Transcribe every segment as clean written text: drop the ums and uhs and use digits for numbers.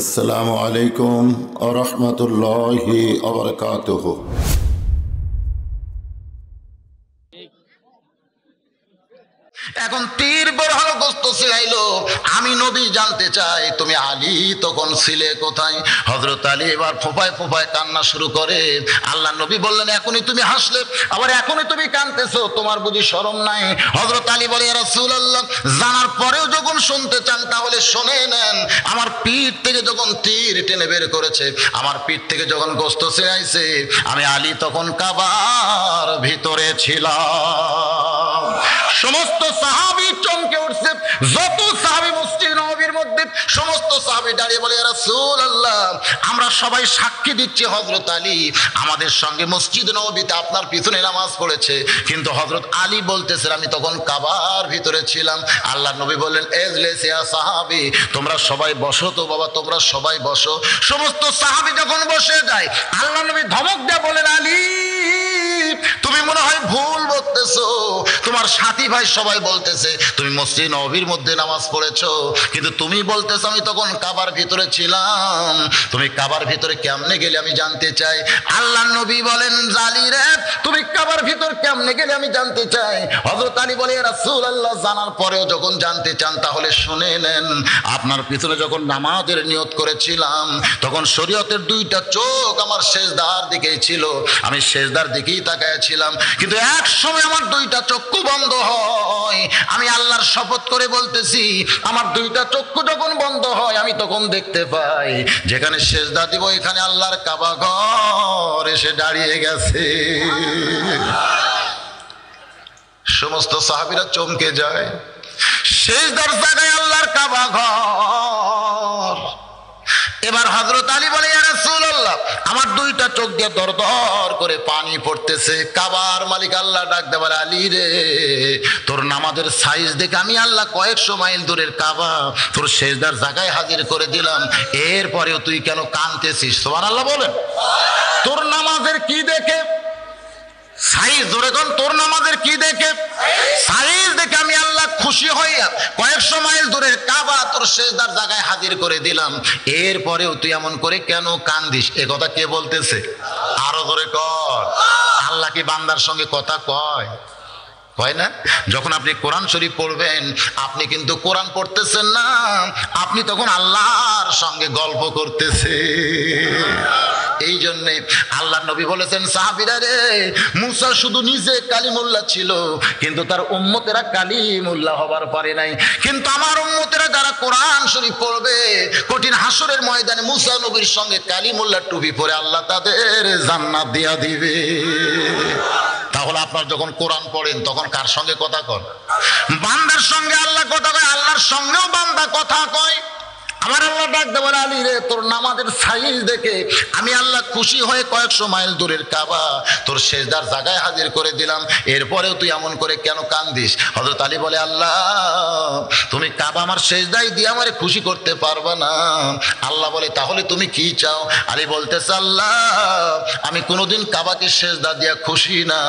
আসসালামু আলাইকুম ওয়া রাহমাতুল্লাহি ওয়া বারাকাতুহু। এখন তীর বের হলো, গোস্ত ছিলাইলো। আমি নবী জানতে চাই তুমি আলী তখন ছিলে কোথায়? হযরত আলী এবার ফোঁপায় ফোঁপায় কান্না শুরু করে। আল্লাহ নবী বললেন, এখনই তুমি হাসলে, আবার এখনই তুমি কাঁদতেছো, তোমার বুঝি শরম নাই? হযরত আলী বলে, ইয়া রাসূলুল্লাহ, জানার পরেও যখন শুনতে চান তাহলে শুনে নেন। আমার পিঠ থেকে যখন তীর টেনে বের করেছে, আমার পিঠ থেকে যখন গোস্ত ছিলাইছে, আমি আলী তখন কাবার ভিতরে ছিলাম। সমস্ত সাহাবী চমকে উঠছে। যত সাহাবী মসজিদ নববীর মধ্যে, সমস্ত সাহাবী দাঁড়িয়ে বলে, ইয়া রাসূলুল্লাহ, আমরা সবাই সাক্ষী দিচ্ছি হযরত আলী আমাদের সঙ্গে মসজিদ নববীতে আপনার পিছনে নামাজ পড়েছে। কিন্তু হযরত আলী বলতেছেন, আমি তখন কাবার ভিতরে ছিলাম। আল্লাহর নবী বললেন, এজলিস ইয়া সাহাবী, তোমরা সবাই বসো তো বাবা, তোমরা সবাই বসো। সমস্ত সাহাবী যখন বসে যায়, আল্লাহর নবী ধমক দিয়ে বলেন, আলী, তুমি মনে হয় ভুল বলতেছো। তোমার সাথী ভাই সবাই বলতেছে তুমি মসজিদ নববীর মধ্যে নামাজ পড়েছো, কিন্তু তুমি বলতেছো আমি তখন কাবার ভিতরে ছিলাম। তুমি কাবার ভিতরে কেমনে গেলে আমি জানতে চাই। আল্লাহর নবী বলেন, জালি রে, তুমি কাবার ভিতর কেমনে গেলে আমি জানতে চাই। হযরত আলী বলে, ইয়া রাসূলুল্লাহ, জানার পরেও যখন জানতে চান তাহলে শুনে নেন। আপনার পিছনে যখন নামাজের নিয়ত করেছিলাম, তখন শরীয়তের দুইটা চোখ আমার সেজদার দিকেই ছিল, আমি সেজদার দিকেই তাকায় ছিলাম। কিন্তু এক সময় আমার দুইটা চক্ষু বন্ধ হয়। আমি আল্লাহর শপথ করে বলতেছি, আমার দুইটা চক্ষু যখন বন্ধ হয়, আমি তখন দেখতে পাই যেখানে সেজদা দিব এখানে আল্লাহর কাবা ঘর এসে দাঁড়িয়ে গেছে। সমস্ত সাহাবীরা চমকে যায়, সেজদার জায়গায় আল্লাহর কাবা ঘর। এবার হযরত আলী বলে, ইয়া রাসূলুল্লাহ, আমার দুইটা চোখ দিয়ে দরদর করে পানি পড়তেছে। কাবার মালিক আল্লাহ ডাক দেবার, আলী রে, তোর নামাজের সাইজ দেখে আমি আল্লাহ কয়েকশো মাইল দূরের কাবা তোর সেজদার জায়গায় হাজির করে দিলাম, এরপরেও তুই কেন কাঁদতেছিস? সুবহানাল্লাহ বলেন। তোর নামাজের কি দেখে সাইজ? ধরে কোন তোর নামাজের কি দেখে সাইজ দেখে আমি আল্লাহ খুশি হইয়া কয়েকশো মাইল দূরের কাবা তোর সেজদার জায়গায় হাজির করে দিলাম, এরপরেও তুই এমন করে কেন কান্দিস? এ কথা কে বলতেছে? আরো ধরে কর। আল্লাহ কি বান্দার সঙ্গে কথা কয়? হয় না? যখন আপনি কোরআন শরীফ পড়বেন, আপনি কিন্তু কোরআন পড়তেছেন না, আপনি তখন আল্লাহর সঙ্গে গল্প করতেছে। এই জন্য আল্লাহ নবী বলেছেন, সাহাবীরা রে, মুসা শুধু নিজে কালিমুল্লাহ ছিল, কিন্তু তার উম্মতেরা কালিমুল্লাহ হবার পারে নাই। কিন্তু আমার উম্মতেরা যারা কোরআন শরীফ পড়বে, কঠিন হাসরের ময়দানে মুসা নবীর সঙ্গে কালিমুল্লাহ টুপি পরে আল্লাহ তাদের জান্নাত দিয়া দিবে। তাহলে আপনার যখন কোরআন পড়েন তখন কার সঙ্গে কথা কন? বান্দার সঙ্গে আল্লাহ কথা কয়, আল্লাহর সঙ্গেও বান্দা কথা কয়। আমার আল্লাহ ডাক দেবার, আলী রে, তোর নামাজের সাইজ দেখে আমি আল্লাহ খুশি হয়ে কয়েকশো মাইল দূরের কাবা তোর সেজদার জায়গায় হাজির করে দিলাম, এরপরেও তুই এমন করে কেন কান্দিস? হযরত আলী বলে, আল্লাহ, তুমি কাবা আমার সেজদায় দিয়ে আমারে খুশি করতে পারবা না। আল্লাহ বলে, তাহলে তুমি কি চাও? আলী বলতেছে, আল্লাহ, আমি কোনোদিন কাবাকে সেজদা দিয়া খুশি না,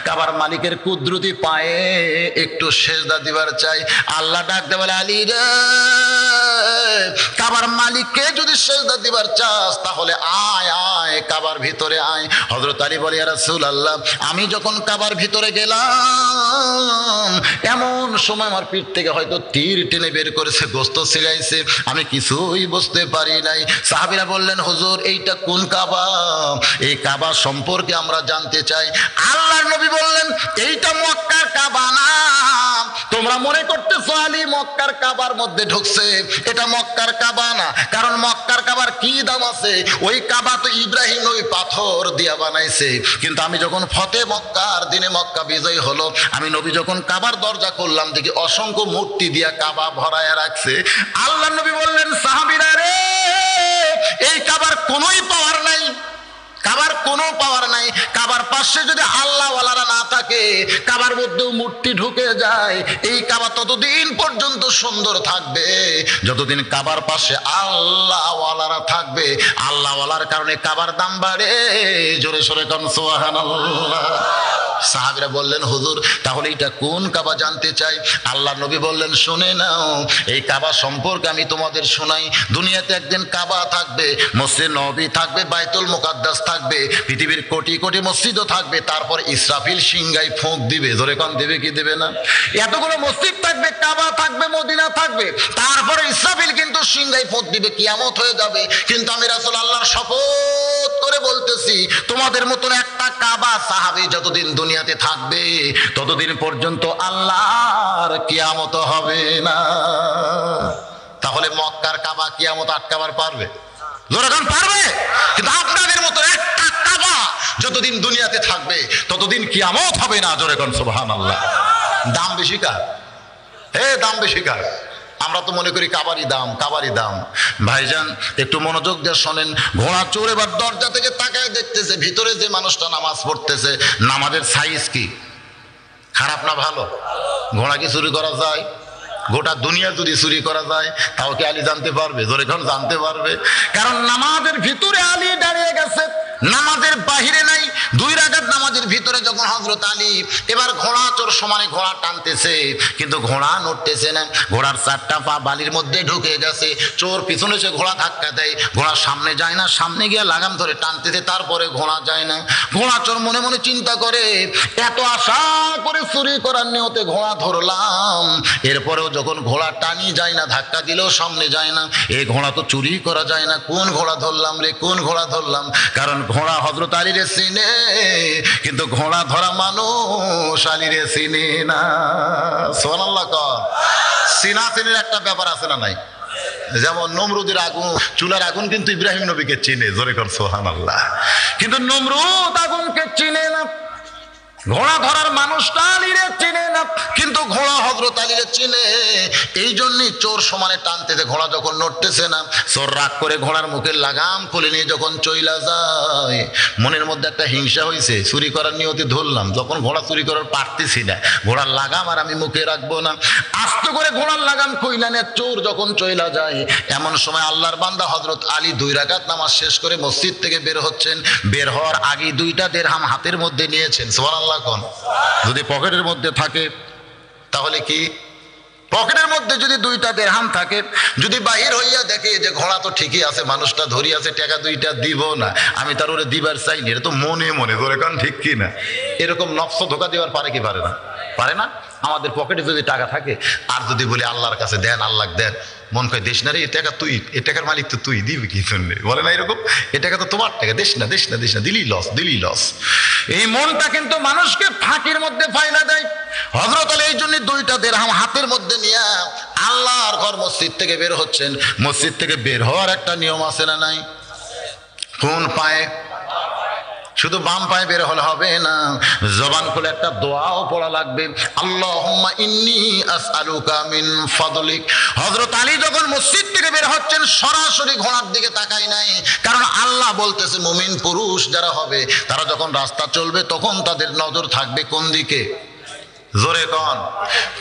কাবার মালিকের কুদরতি পায়ে একটু সেজদা দিবার চাই। আল্লাহ ডাক দেবার, আলী রে, কাবার মালিককে যদি সেজদা দিবার চাস তাহলে আয় আয়, কাবার ভিতরে আয়। হযরত আলী বলে, ইয়া রাসূলুল্লাহ, আমি যখন কাবার ভিতরে গেলাম, এমন সময় আমার পিঠ থেকে হয়তো তীর টেনে বের করেছে, গোস্ত ছিলাইছে, আমি কিছুই বুঝতে পারি নাই। সাহাবীরা বললেন, হুজুর, এইটা কোন কাবা? এই কাবা সম্পর্কে আমরা জানতে চাই। আল্লাহর নবী বললেন, এইটা মক্কার কাবা না। তোমরা মনে করতেছো আলী মক্কার কাবার মধ্যে ঢুকছে, এটা মক্কার কাবা না। কারণ মক্কার কাবার কি দাম আছে? ওই কাবা তো ইব্রাহিম নবী পাথর দিয়া বানাইছে। কিন্তু আমি যখন ফতে মক্কার দিনে মক্কা বিজয় হলো, আমি নবী যখন কাবার দরজা খুললাম, দেখি অসংখ্য মূর্তি দিয়া কাবা ভরায়া রাখছে। আল্লাহ নবী বললেন, সাহাবীরা রে, এই কাবার কোনোই পাওয়ার নাই, কাবার কোনো পাওয়ার নাই। কাবার পাশে যদি আল্লাহওয়ালারা না থাকে, কাবার মধ্যেও মূর্তি ঢুকে যায়, এই কাবা ততদিন পর্যন্ত সুন্দর থাকবে যতদিন কাবার পাশে আল্লাহওয়ালারা থাকবে। আল্লাহওয়ালার কারণে কাবার দাম বাড়ে। জোরে সোরে কোন সুবহানাল্লাহ। সাহাবীরা বললেন হুজুর তাহলে এটা কোন কাবা জানতে চাই। আল্লাহ নবী বললেন শুনে নাও, এই কাবা সম্পর্কে আমি তোমাদের শোনাই। দুনিয়াতে একদিন কাবা থাকবে, মসজিদ নববী থাকবে, বাইতুল মুকাদ্দাস থাকবে, পৃথিবীর কোটি কোটি মসজিদও থাকবে। তারপর ইসরাফিল সিংহায় ফোঁক দিবে, জোরে কোন দেবে কি দেবে না? এতগুলো মসজিদ থাকবে, কাবা থাকবে, মদিনা থাকবে, তারপরে ইসরাফিল কিন্তু সিংহায় ফোঁক দিবে, কিয়ামত হয়ে যাবে। কিন্তু আমি রাসূল আল্লাহর শপথ করে বলতেছি তোমাদের মতন একটা কাবা সাহাবী যতদিন দুনিয়াতে থাকবে ততদিন পর্যন্ত আল্লাহর কিয়ামত হবে না। তাহলে মক্কার কাবা কিয়ামত আটকাবার পারবে? জোরেখান পারবে? কিন্তু আপনাদের মতো একটা কাবা যতদিন দুনিয়াতে থাকবে ততদিন কিয়ামত হবে না। জোরেখান সুবহানাল্লাহ। দাম বেশি কার? দাম বেশি কার? আমরা তো মনে করি কাবারই দাম, কাবারই দাম। ভাইজান একটু মনোযোগ দিয়ে শোনেন। ঘোড়া চোর এবার দরজা থেকে তাকায় দেখতেছে ভিতরে যে মানুষটা নামাজ পড়তেছে, নামাজের সাইজ কি? খারাপ না ভালো? ঘোড়া কি চুরি করা যায়? গোটা দুনিয়া যদি চুরি করা যায় তাও কি আলী জানতে পারবে? জোরে কোন জানতে পারবে? কারণ নামাজের ভিতরে আলী দাঁড়িয়ে গেছে, নামাজের বাহিরে নাই। 2 রাকাত নামাজের ভিতরে যখন হযরত আলী এবার ঘোড়া চোর সমানে ঘোড়া টানতেছে, কিন্তু ঘোড়া নড়তেছে না। ঘোড়ার 4টা পা বালির মধ্যে ঢুকে গেছে। চোর পিছনে এসে ঘোড়া ধাক্কা দেয়, ঘোড়া সামনে যায় না, সামনে গিয়ে লাগাম ধরে টানতেছে, তারপরে ঘোড়া যায় না। ঘোড়া চোর মনে মনে চিন্তা করে এত আশা করে চুরি করার নিয়তে ঘোড়া ধরলাম, এরপরেও যখন ঘোড়া টানি যায় না, ধাক্কা দিলেও সামনে যায় না, এই ঘোড়া তো চুরি করা যায় না। কোন ঘোড়া ধরলাম রে, কোন ঘোড়া ধরলাম? কারণ ঘোড়া হযরত আলী রে চিনে, কিন্তু ঘোড়া ধরা মানুষ আলী রে চিনে না। সুবহানাল্লাহ। চিনা চিনির একটা ব্যাপার আছে না নাই? যেমন নমরুদের আগুন, চুলার আগুন কিন্তু ইব্রাহিম নবীকে চিনে, জোরে কর সুবহানাল্লাহ। কিন্তু নমরুদ আগুনকে চিনে না। ঘোড়া ধরার মানুষটা আলীরে চিনে না, কিন্তু ঘোড়া হযরত আলীরে চিনে। এই জন্যই চোর সমানে টানতেছে, ঘোড়া যখন নড়তেছে না, চোর রাগ করে ঘোড়ার মুখের লাগাম খুলে নিয়ে যখন চইলা যায়, মনের মধ্যে একটা হিংসা হয়েছে, চুরি করার নিয়তে ধরলাম, যখন ঘোড়া চুরি করার পারতেছি না, ঘোড়ার লাগাম আর আমি মুখে রাখবো না, আস্তে করে ঘোড়ার লাগাম খুইলা নিয়ে চোর যখন চইলা যায়, এমন সময় আল্লাহর বান্দা হযরত আলী 2 রাকাত নামাজ শেষ করে মসজিদ থেকে বের হচ্ছেন। বের হওয়ার আগে 2টা দিরহাম হাতের মধ্যে নিয়েছেন। সুবহানাল্লাহ। যদি পকেটের মধ্যে থাকে তাহলে কি? পকেটের মধ্যে যদি 2টা দিরহাম থাকে, যদি বাহির হইয়া দেখে যে ঘোড়া তো ঠিকই আছে, মানুষটা ধরি আছে, টাকা 2টা দিব না, আমি তার ওরে দিবার চাইনি, এটা তো মনে মনে ধরে কারণ ঠিক কি না? এরকম নফস ধোকা দেওয়ার পারে কি পারে না? পারে না? আমাদের পকেটে যদি টাকা থাকে আর যদি বলি আল্লাহর কাছে দেন, আল্লাহ দেন, মন কয় দেশ না রে, এ টাকা তুই, এ টাকার মালিক তো তুই, দিবি কি শুনলে? বলে না এরকম? এ টাকা তো তোমার টাকা, দেশ না, দেশ না, দেশ না, দিলি লস, দিলি লস। এই মনটা কিন্তু মানুষকে ফাঁকির মধ্যে ফাইলা দেয়। হযরত আলী এই জন্য 2টা দিরহাম হাতের মধ্যে নিয়ে আল্লাহর ঘর মসজিদ থেকে বের হচ্ছেন। মসজিদ থেকে বের হওয়ার একটা নিয়ম আছে না নাই? কোন পায়ে? শুধু বাম পায়ে বের হলে হবে না, জবান খুলে একটা দোয়াও পড়া লাগবে। আল্লাহুম্মা ইন্নী আসআলুকা মিন ফাদলিক। হযরত আলী যখন মসজিদ থেকে বের হচ্ছেন সরাসরি ঘোড়ার দিকে তাকায় নাই, কারণ আল্লাহ বলতেছে মুমিন পুরুষ যারা হবে তারা যখন রাস্তা চলবে তখন তাদের নজর থাকবে কোন দিকে? জোরে কোন?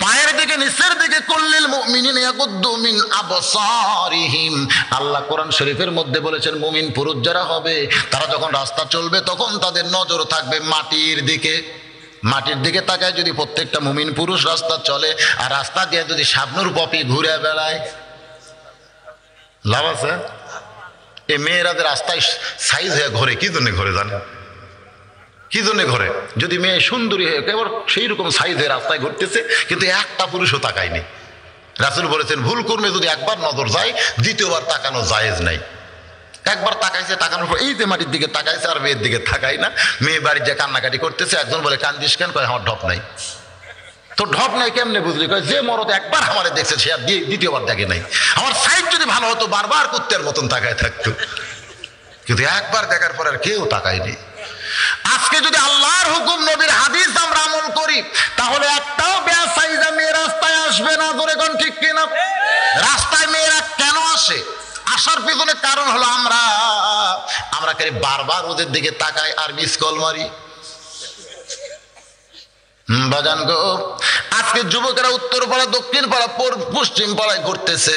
পায়ের দিকে, নিচের দিকে। কুল্লিল মুমিনিনা ইয়াগুদ্দু মিন আবসারিহিম। আল্লাহ কোরআন শরীফের মধ্যে বলেছেন মুমিন পুরুষ যারা হবে তারা যখন রাস্তা চলবে তখন তাদের নজর থাকবে মাটির দিকে। মাটির দিকে তাকায় যদি প্রত্যেকটা মুমিন পুরুষ রাস্তা চলে, আর রাস্তা দিয়ে যদি শাবনুর পপি ঘুরে বেড়ায়, লাভ আছে? এই মেয়েরা যে রাস্তায় সাইজ হয়ে ঘরে, কি জন্য ঘরে জানে? কি জন্য ঘরে? যদি মেয়ে সুন্দরী হয়ে কেবল সেই রকম সাইজে রাস্তায় ঘুরতেছে, কিন্তু একটা পুরুষও তাকায়নি। রাসূল বলেছেন ভুল কর্মে যদি একবার নজর যায়, দ্বিতীয়বার তাকানো জায়েজ নাই। একবার তাকাইছে, তাকানোর পর এই যে মাটির দিকে তাকাইছে, আর মেয়ের দিকে তাকাই না। মেয়ে বাড়ির যে কান্নাকাটি করতেছে, একজন বলে কান্দিস কেন? কয় আমার ঢপ নাই। তো ঢপ নাই কেমনে বুঝলি? কয় যে মরদ একবার আমারে দেখছে সে আর দ্বিতীয়বার দেখে নাই। আমার সাইজ যদি ভালো হতো বারবার কুত্তের মতন তাকায় থাকতো, কিন্তু একবার দেখার পর আর কেউ তাকায়নি। আজকে যদি আল্লাহর হুকুম, নবীর হাদিস আমরা আমল করি, তাহলে একটাও বেয়াসাইজা মেয়ে রাস্তায় আসবে না। ধরে কোন ঠিক কিনা? রাস্তায় মেয়েরা কেন আসে? আসার পিছনে কারণ হলো আমরা খালি বারবার ওদের দিকে তাকাই আর মিস কল মারি। বাজান গো, আজকে যুবকেরা উত্তর পাড়া, দক্ষিণ পাড়া, পশ্চিম পাড়ায় ঘুরতেছে।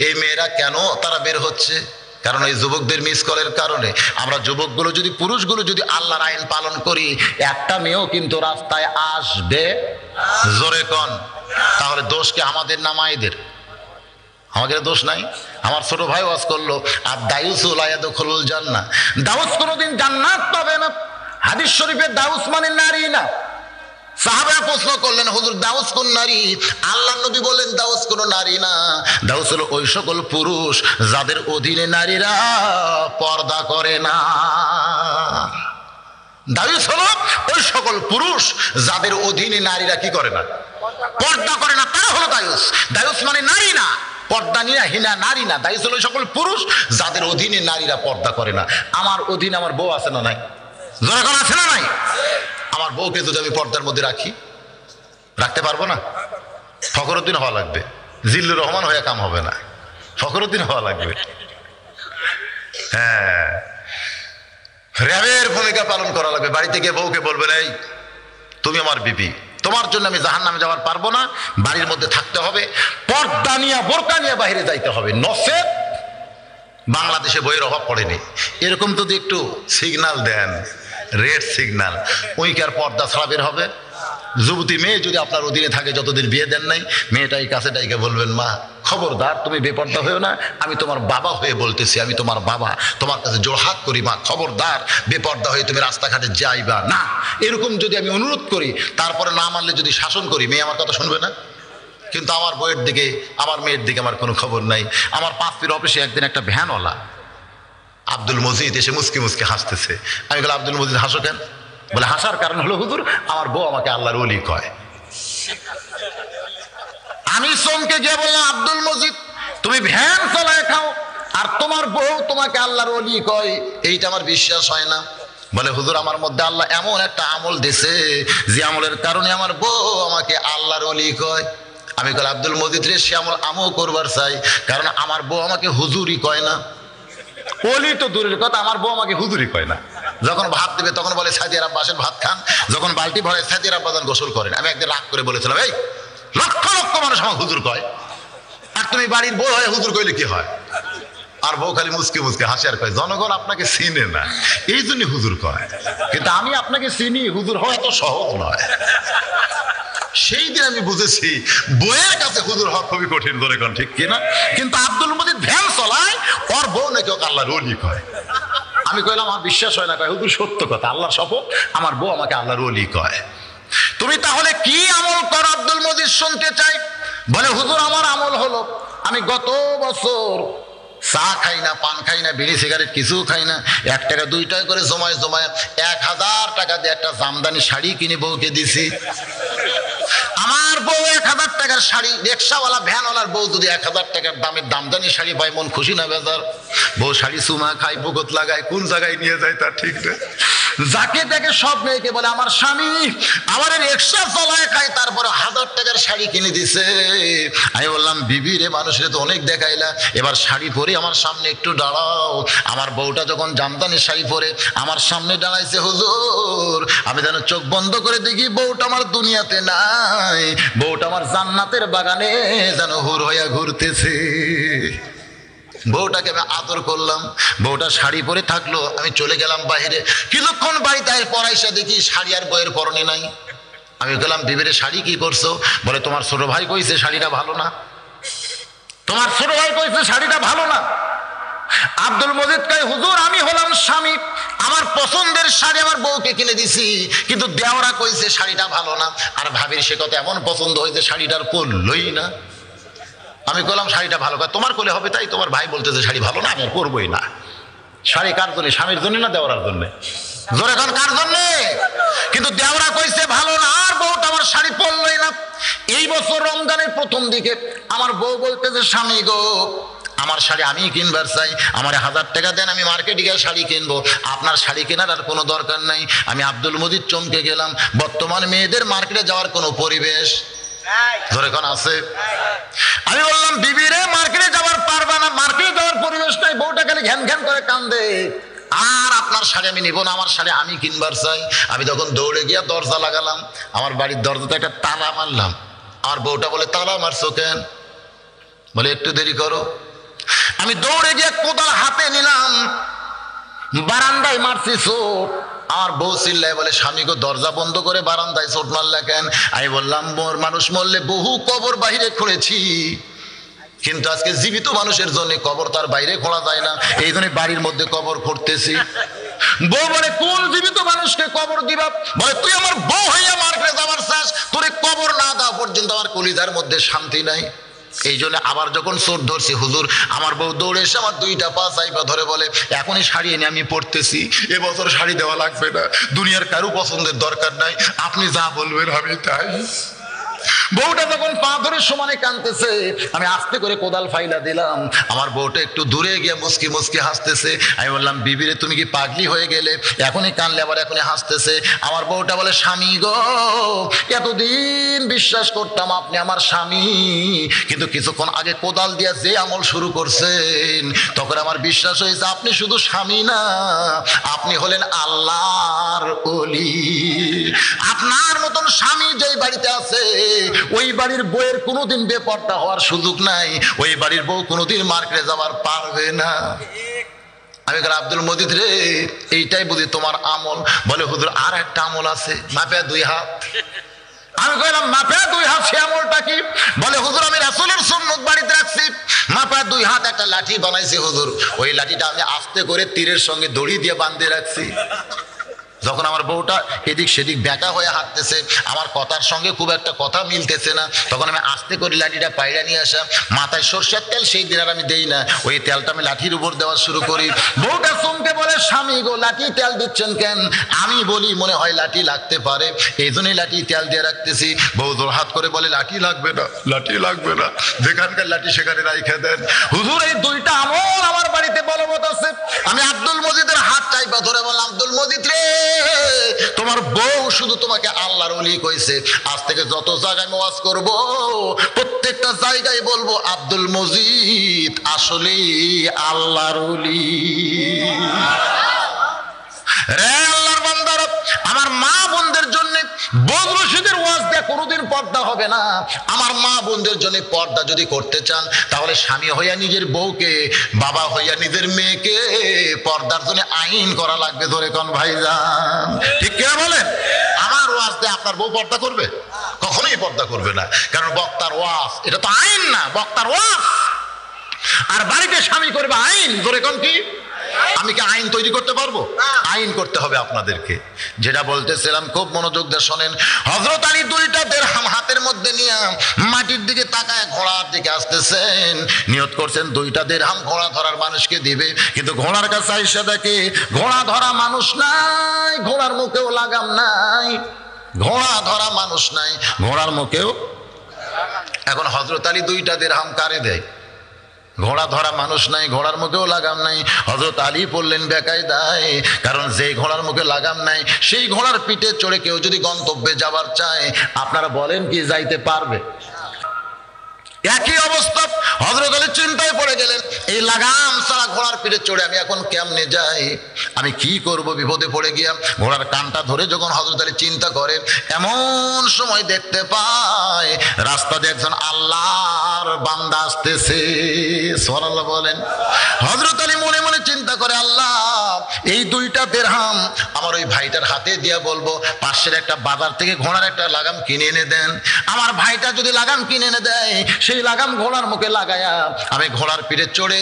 এই মেয়েরা কেন তারা বের হচ্ছে? কারণ এই যুবকদের মিস কলের কারণে আমরা যুবকগুলো যদি, পুরুষগুলো যদি আল্লাহর আইন পালন করি, একটা মেয়েও কিন্তু রাস্তায় আসবে। জোরে কোন। তাহলে দোষ কি আমাদের না মায়েদের? আমাদের দোষ নাই? আমার ছোট ভাই ওয়াজ করলো, আর দায়ুস লা ইয়াদখুলুল জান্নাহ, দাউস কোনোদিন জান্নাত পাবে না। হাদিস শরীফে দাউস মানে নারী না। সাহাবারা প্রশ্ন করলেন, হুজুর দাউস কোন নারী? আল্লাহর নবী বলেন দাউস কোন নারী না, দাউস হলো ওই সকল পুরুষ যাদের অধীনে নারীরা পর্দা করে না। দাউস হলো ওই সকল পুরুষ যাদের অধীনে নারীরা কি করে না? পর্দা করে না, তারা হলো দাউস। দাউস মানে নারী না, পর্দা নিয়ে হিনা নারী না। দাউস হলো সকল পুরুষ যাদের অধীনে নারীরা পর্দা করে না। আমার অধীনে আমার বউ আছে না নাই? জনগণ আছে না নাই? আমার বউকে যদি আমি পর্দার মধ্যে রাখি, রাখতে পারবো না? ফখরুদ্দিন হওয়া লাগবে, জিল্লুর রহমান হয়ে কাম হবে না, ফখরুদ্দিন হওয়া লাগবে। হ্যাঁ, র্যাবের ভূমিকা পালন করা লাগবে। বাড়িতে গিয়ে বউকে বলবেন, এই তুমি আমার বিবি, তোমার জন্য আমি জাহান্নামে যাওয়ার পারবো না, বাড়ির মধ্যে থাকতে হবে, পর্দা নিয়ে বোরকা নিয়ে বাইরে যাইতে হবে, নসেব বাংলাদেশে বইয়ের অভাব পড়েনি। এরকম যদি একটু সিগন্যাল দেন, রেড সিগন্যাল, ওইকার পর্দা ছাড়া বের হবে। যুবতী মেয়ে যদি আপনার অধীনে থাকে, যতদিন বিয়ে দেন নাই, মেয়েটাই কাছে ডাইকে বলবেন, মা খবরদার তুমি বেপর্দা হয়েও না, আমি তোমার বাবা হয়ে বলতেছি, আমি তোমার বাবা, তোমার কাছে জোরহাত করি, মা খবরদার বেপর্দা হয়ে তুমি রাস্তাঘাটে যাইবা না। এরকম যদি আমি অনুরোধ করি, তারপরে না মানলে যদি শাসন করি, মেয়ে আমার কথা শুনবে না। কিন্তু আমার বইয়ের দিকে, আমার মেয়ের দিকে আমার কোনো খবর নাই। আমার 5 পীর অফিসে একদিন একটা ভ্যানওয়ালা আব্দুল মজিদ এসে মুসকি মুসকি হাসতেছে। আমি বললাম, আব্দুল মজিদ হাসো কেন? বলে, হাসার কারণ হলো হুজুর, আমার বউ আমাকে আল্লাহর ওলি কয়। আমি চমকে গিয়ে বললাম, আব্দুল মজিদ তুমি ভ্যান চালায় খাও আর তোমার বউ তোমাকে আল্লাহর ওলি কয়, এইটা আমার বিশ্বাস হয় না। বলে, হুজুর আমার মধ্যে আল্লাহ এমন একটা আমল দিছে, যে আমলের কারণে আমার বউ আমাকে আল্লাহর ওলি কয়। আমি বলি, আব্দুল মজিদ রে, সে আমল আমিও করবার চাই, কারণ আমার বউ আমাকে হুজুরই কয় না। ওলি তো দূরের কথা, আমার বউ আমাকে হুজুরই কয় না। যখন ভাত দেবে তখন বলে, সাদিয়ার আব্বাসের ভাত খান। যখন বালতি ভরে, সাদিয়ার আব্বাজান গোসল করেন। আমি একদিন রাগ করে বলেছিলাম, এই লক্ষ লক্ষ মানুষ আমার হুজুর কয়, আর তুমি বাড়ির বউ হয়ে হুজুর কইলে কি হয়? আর বউ খালি মুসকে মুসকে হাসি আর কয়, জনগণ আপনাকে চিনে না, এই জন্য হুজুর কয়। কিন্তু আমি আপনাকে চিনি, হুজুর হওয়া এত সহজ নয়। সেই দিন আমি বুঝেছি বউয়ের কাছে হুজুর হওয়া খুবই কঠিন, ধরে কোন ঠিক কিনা? কিন্তু আব্দুল মজিদ ভ্যান চলায়, ওর বউ নাকি ওকে আল্লাহর ওলি কয়। আমি কইলাম, আমার বিশ্বাস হয় না। কয়, হুজুর সত্য কথা, আল্লাহর শপথ, আমার বউ আমাকে আল্লাহর ওলি কয়। তুমি তাহলে কি আমল করো আব্দুল মজিদ শুনতে চাই। বলে, হুজুর আমার আমল হলো, আমি গত বছর চা খাই না, পান খাই না, বিড়ি সিগারেট কিছু খাই না, 1 টাকা 2 টাকা করে জমায় জমায় 1000 টাকা দিয়ে একটা জামদানি শাড়ি কিনে বউকে দিছি। আমার বউ 1000 টাকার শাড়ি, রিক্সাওয়ালা ভ্যানওয়ালার বউ যদি 1000 টাকার দামের দামদানি শাড়ি পায়, মন খুশি না বেজার? বউ শাড়ি চুমা খায়, বুকত লাগায়, কোন জায়গায় নিয়ে যায় তার ঠিক নেই। যাকে তাকে সব মেয়েকে বলে, আমার স্বামী আমার রিক্সা চলায় খায়, তারপরে 1000 টাকার শাড়ি কিনে দিছে। আমি বললাম, বিবি রে, মানুষের তো অনেক দেখাইলা, এবার শাড়ি পরে আমার সামনে একটু দাঁড়াও। আমার বউটা যখন জামদানি শাড়ি পরে আমার সামনে দাঁড়াইছে, হুজুর আমি যেন চোখ বন্ধ করে দেখি বউটা আমার দুনিয়াতে নাই, বউটা আমার জান্নাতের বাগানে যেন হুর হইয়া ঘুরতেছে। বউটাকে আমি আদর করলাম, বউটা শাড়ি পরে থাকলো, আমি চলে গেলাম বাইরে। কিছুক্ষণ বাড়িতে পড়াইসা দেখি শাড়ি আর বইয়ের পরনে নাই। আমি গেলাম, বিবিরে শাড়ি কি করছো? বলে, তোমার ছোট ভাই কইছে শাড়িটা ভালো না, তোমার ছোট ভাই কইছে শাড়িটা ভালো না। আব্দুল মজিদ কয়, হুজুর আমি হলাম স্বামী, আমার পছন্দের শাড়ি আমার বউকে কিনে দিছি, কিন্তু দেওরা কইছে শাড়িটা ভালো না। আর ভাবির সে কথা এমন পছন্দ হয়েছে, শাড়িটার পরলই না। আমি বললাম, শাড়িটা ভালো, তোমার কোলে হবে তাই, তোমার ভাই বলতেছে শাড়ি ভালো না, আমি আর পরবই না। শাড়ি কার জন্য? স্বামীর জন্য না দেওরার জন্য? জোরে এখন কার জন্য? কিন্তু দেওরা কইছে ভালো না, আর বউটা আমার শাড়ি পরলই না। এই বছর রমজানের প্রথম দিকে আমার বউ বলতেছে, স্বামী গো আমার শাড়ি আমি কিনবার চাই, আমার 1000 টাকা দেন, আমি মার্কেটে গিয়ে শাড়ি কিনবো, আপনার শাড়ি কেনার আর কোনো দরকার নাই। আমি আব্দুল মজিদ চমকে গেলাম, বর্তমান মেয়েদের মার্কেটে যাওয়ার কোনো পরিবেশ ধরে কোন আছে? আমি বললাম, বিবি রে, মার্কেটে যাওয়ার পারবা না, মার্কেটে যাওয়ার পরিবেশ নাই, বউটা খালি ঘ্যান ঘ্যান করে কান্দে, আর আপনার শাড়ি আমি নিব না, আমার শাড়ি আমি কিনবার চাই। আমি তখন দৌড়ে গিয়া দরজা লাগালাম, আমার বাড়ির দরজাতে একটা তালা মারলাম। আমার বউটা বলে, তালা মারছো কেন? বলে, একটু দেরি করো। আমি দৌড়ে গিয়ে কোদাল হাতে নিয়ে বারান্দায় মারছি চোট। আমার বউ চিল্লায় বলে, স্বামী গো দরজা বন্ধ করে বারান্দায় চোট মারলে কেন? আমি বললাম, মানুষ মরলে বহু কবর বাইরে খুঁড়েছি, কিন্তু আজকে জীবিত মানুষের জন্য কবর তার বাইরে খোঁড়া যায় না, এই জন্য বাড়ির মধ্যে কবর খুঁড়তেছি। বউ বলে, কোন জীবিত মানুষকে কবর দিবা? বলে, তুই আমার বউ হইয়া মার্কেটে যাবার চাস, তোরে কবর না দেওয়া পর্যন্ত আমার কলিজার মধ্যে শান্তি নাই। এই জন্য আবার যখন চোট ধরছি, হুজুর, আমার বউ দৌড়ে এসে আমার দুইটা পা চাইপা ধরে বলে, এখনই শাড়ি এনে আমি পড়তেছি, এবছর শাড়ি দেওয়া লাগবে না, দুনিয়ার কারো পছন্দের দরকার নাই, আপনি যা বলবেন আমি তাই। বউটা যখন পা ধরে সমানে কাঁদতেছে, আমি আস্তে করে কোদাল ফাইলা দিলাম। আমার বউটা একটু দূরে গিয়ে মুসকি মুসকি হাসতেছে। আমি বললাম, বিবিরে তুমি কি পাগলি হয়ে গেলে? এখনই কানলে আবার এখনই হাসতেছে। আমার বউটা বলে, স্বামী গো, এতদিন বিশ্বাস করতাম আপনি আমার স্বামী, কিন্তু কিছুক্ষণ আগে কোদাল দিয়ে যে আমল শুরু করছেন, তখন আমার বিশ্বাস হয়েছে আপনি শুধু স্বামী না, আপনি হলেন আল্লাহর ওলি। আপনার মতন স্বামী যেই বাড়িতে আছে, ওই বাড়ির বউয়ের কোনোদিন বেপরদা হওয়ার সুযোগ নাই, ওই বাড়ির বউ কোনোদিন মার্কেটে যাবার পারবে না। আমি বললাম, আব্দুল মজিদ রে, এইটাই বুঝি তোমার আমল? বলে, হুজুর আর একটা আমল আছে, মাপে দুই হাত। আমি কইলাম, মাপে দুই হাত, সে আমলটা কি? বলে, হুজুর আমি রাসূলের সুন্নাত বাড়িতে রাখছি, মাপে দুই হাত একটা লাঠি বানাইছি হুজুর, ওই লাঠিটা আমি আস্তে করে তীরের সঙ্গে দড়ি দিয়ে বাঁধতে রাখছি। যখন আমার বউটা এদিক সেদিক ব্যাকা হয়ে হাঁটতেছে, আমার কথার সঙ্গে খুব একটা কথা মিলতেছে না, তখন আমি আস্তে করে লাঠিটা পায়রা নিয়ে আসা, মাথায় সরষের তেল সেই দিন আর আমি দেই না, ওই তেলটা আমি লাঠির উপর দেওয়া শুরু করি। বউটা চমকে বলে, স্বামী গো, লাঠি তেল দিচ্ছেন কেন? আমি বলি, মনে হয় লাঠি লাগতে পারে, এই জন্যই লাঠি তেল দিয়ে রাখতেছি। বউ জোর হাত করে বলে, লাঠি লাগবে না, লাঠি লাগবে না, যেখানকার লাঠি সেখানে রাইখে দেন। হুজুর, এই দুইটা আমল আমার বাড়িতে বলবৎ আছে। আমি আব্দুল মজিদের হাত চাইপা ধরে বললাম, আব্দুল মজিদ রে, তোমার বউ শুধু তোমাকে আল্লাহর ওলি কইছে, আজ থেকে যত জায়গায় ওয়াজ করব, প্রত্যেকটা জায়গায় বলবো, আব্দুল মজিদ আসলেই আল্লাহর ওলি। রে আল্লাহর বান্দারা, আমার মা বোনদের জন্য বদরশিদের ওয়াজ দেয়া কোনোদিন পর্দা হবে না। আমার মা বোনদের জন্য পর্দা যদি করতে চান, তাহলে স্বামী হইয়া নিজের বউকে, বাবা হইয়া নিজের মেয়েকে পর্দার জন্য আইন করা লাগবে। ধরে কোন ভাইজান, ঠিক কিনা বলেন? আমার ওয়াজ দিয়ে আপনার বউ পর্দা করবে? কখনোই পর্দা করবে না, কারণ বক্তার ওয়াজ এটা তো আইন না, বক্তার ওয়াজ। আর বাড়িতে স্বামী করবে আইন। ধরে কোন কি? আমি কি আইন তৈরি করতে পারবো? আইন করতে হবে আপনাদেরকে। যেটা বলতেছিলাম, খুব মনোযোগ দিয়ে শোনেন। হযরত আলী দুইটা দিরহাম হাতের মধ্যে নিয়ে মাটির দিকে তাকায় ঘোড়ার দিকে আসতেছেন, নিয়ত করছেন দুইটা দিরহাম ঘোড়া ধরার মানুষকে দিবে। কিন্তু ঘোড়ার কাছে আইসা দেখে ঘোড়া ধরা মানুষ নাই, ঘোড়ার মুখেও লাগাম নাই, ঘোড়া ধরা মানুষ নাই, ঘোড়ার মুখেও। এখন হযরত আলী দুইটা দিরহাম কারে দেয়? ঘোড়া ধরা মানুষ নাই, ঘোড়ার মুখেও লাগাম নাই। হযরত আলী বললেন, বেকায়দায়, কারণ যেই ঘোড়ার মুখে লাগাম নাই, সেই ঘোড়ার পিঠে চড়ে কেউ যদি গন্তব্যে যাবার চায়, আপনারা বলেন কি যাইতে পারবে? একই অবস্থা। হযরত আলী চিন্তায় পড়ে গেলেন, এই লাগাম ছাড়া ঘোড়ার পিঠে চড়ে আমি এখন কেমনে যাই, আমি কি করব? বিপদে পড়ে গিয়া ঘোড়ার কানটা ধরে যখন হযরত আলী চিন্তা করে, এমন সময় দেখতে পায় রাস্তা দিয়ে একজন আল্লাহর বান্দা আসতেছে। সুবহানাল্লাহ বলেন। হযরত আলী মনে মনে চিন্তা করে, আল্লাহ, এই দুইটা দিরহাম আমার ওই ভাইটার হাতে দিয়া বলবো, পাশের একটা বাজার থেকে ঘোড়ার একটা লাগাম কিনে এনে দেন। আমার ভাইটা যদি লাগাম কিনে এনে দেয়, সেই লাগাম ঘোড়ার মুখে লাগায়া আমি ঘোড়ার পিঠে চড়ে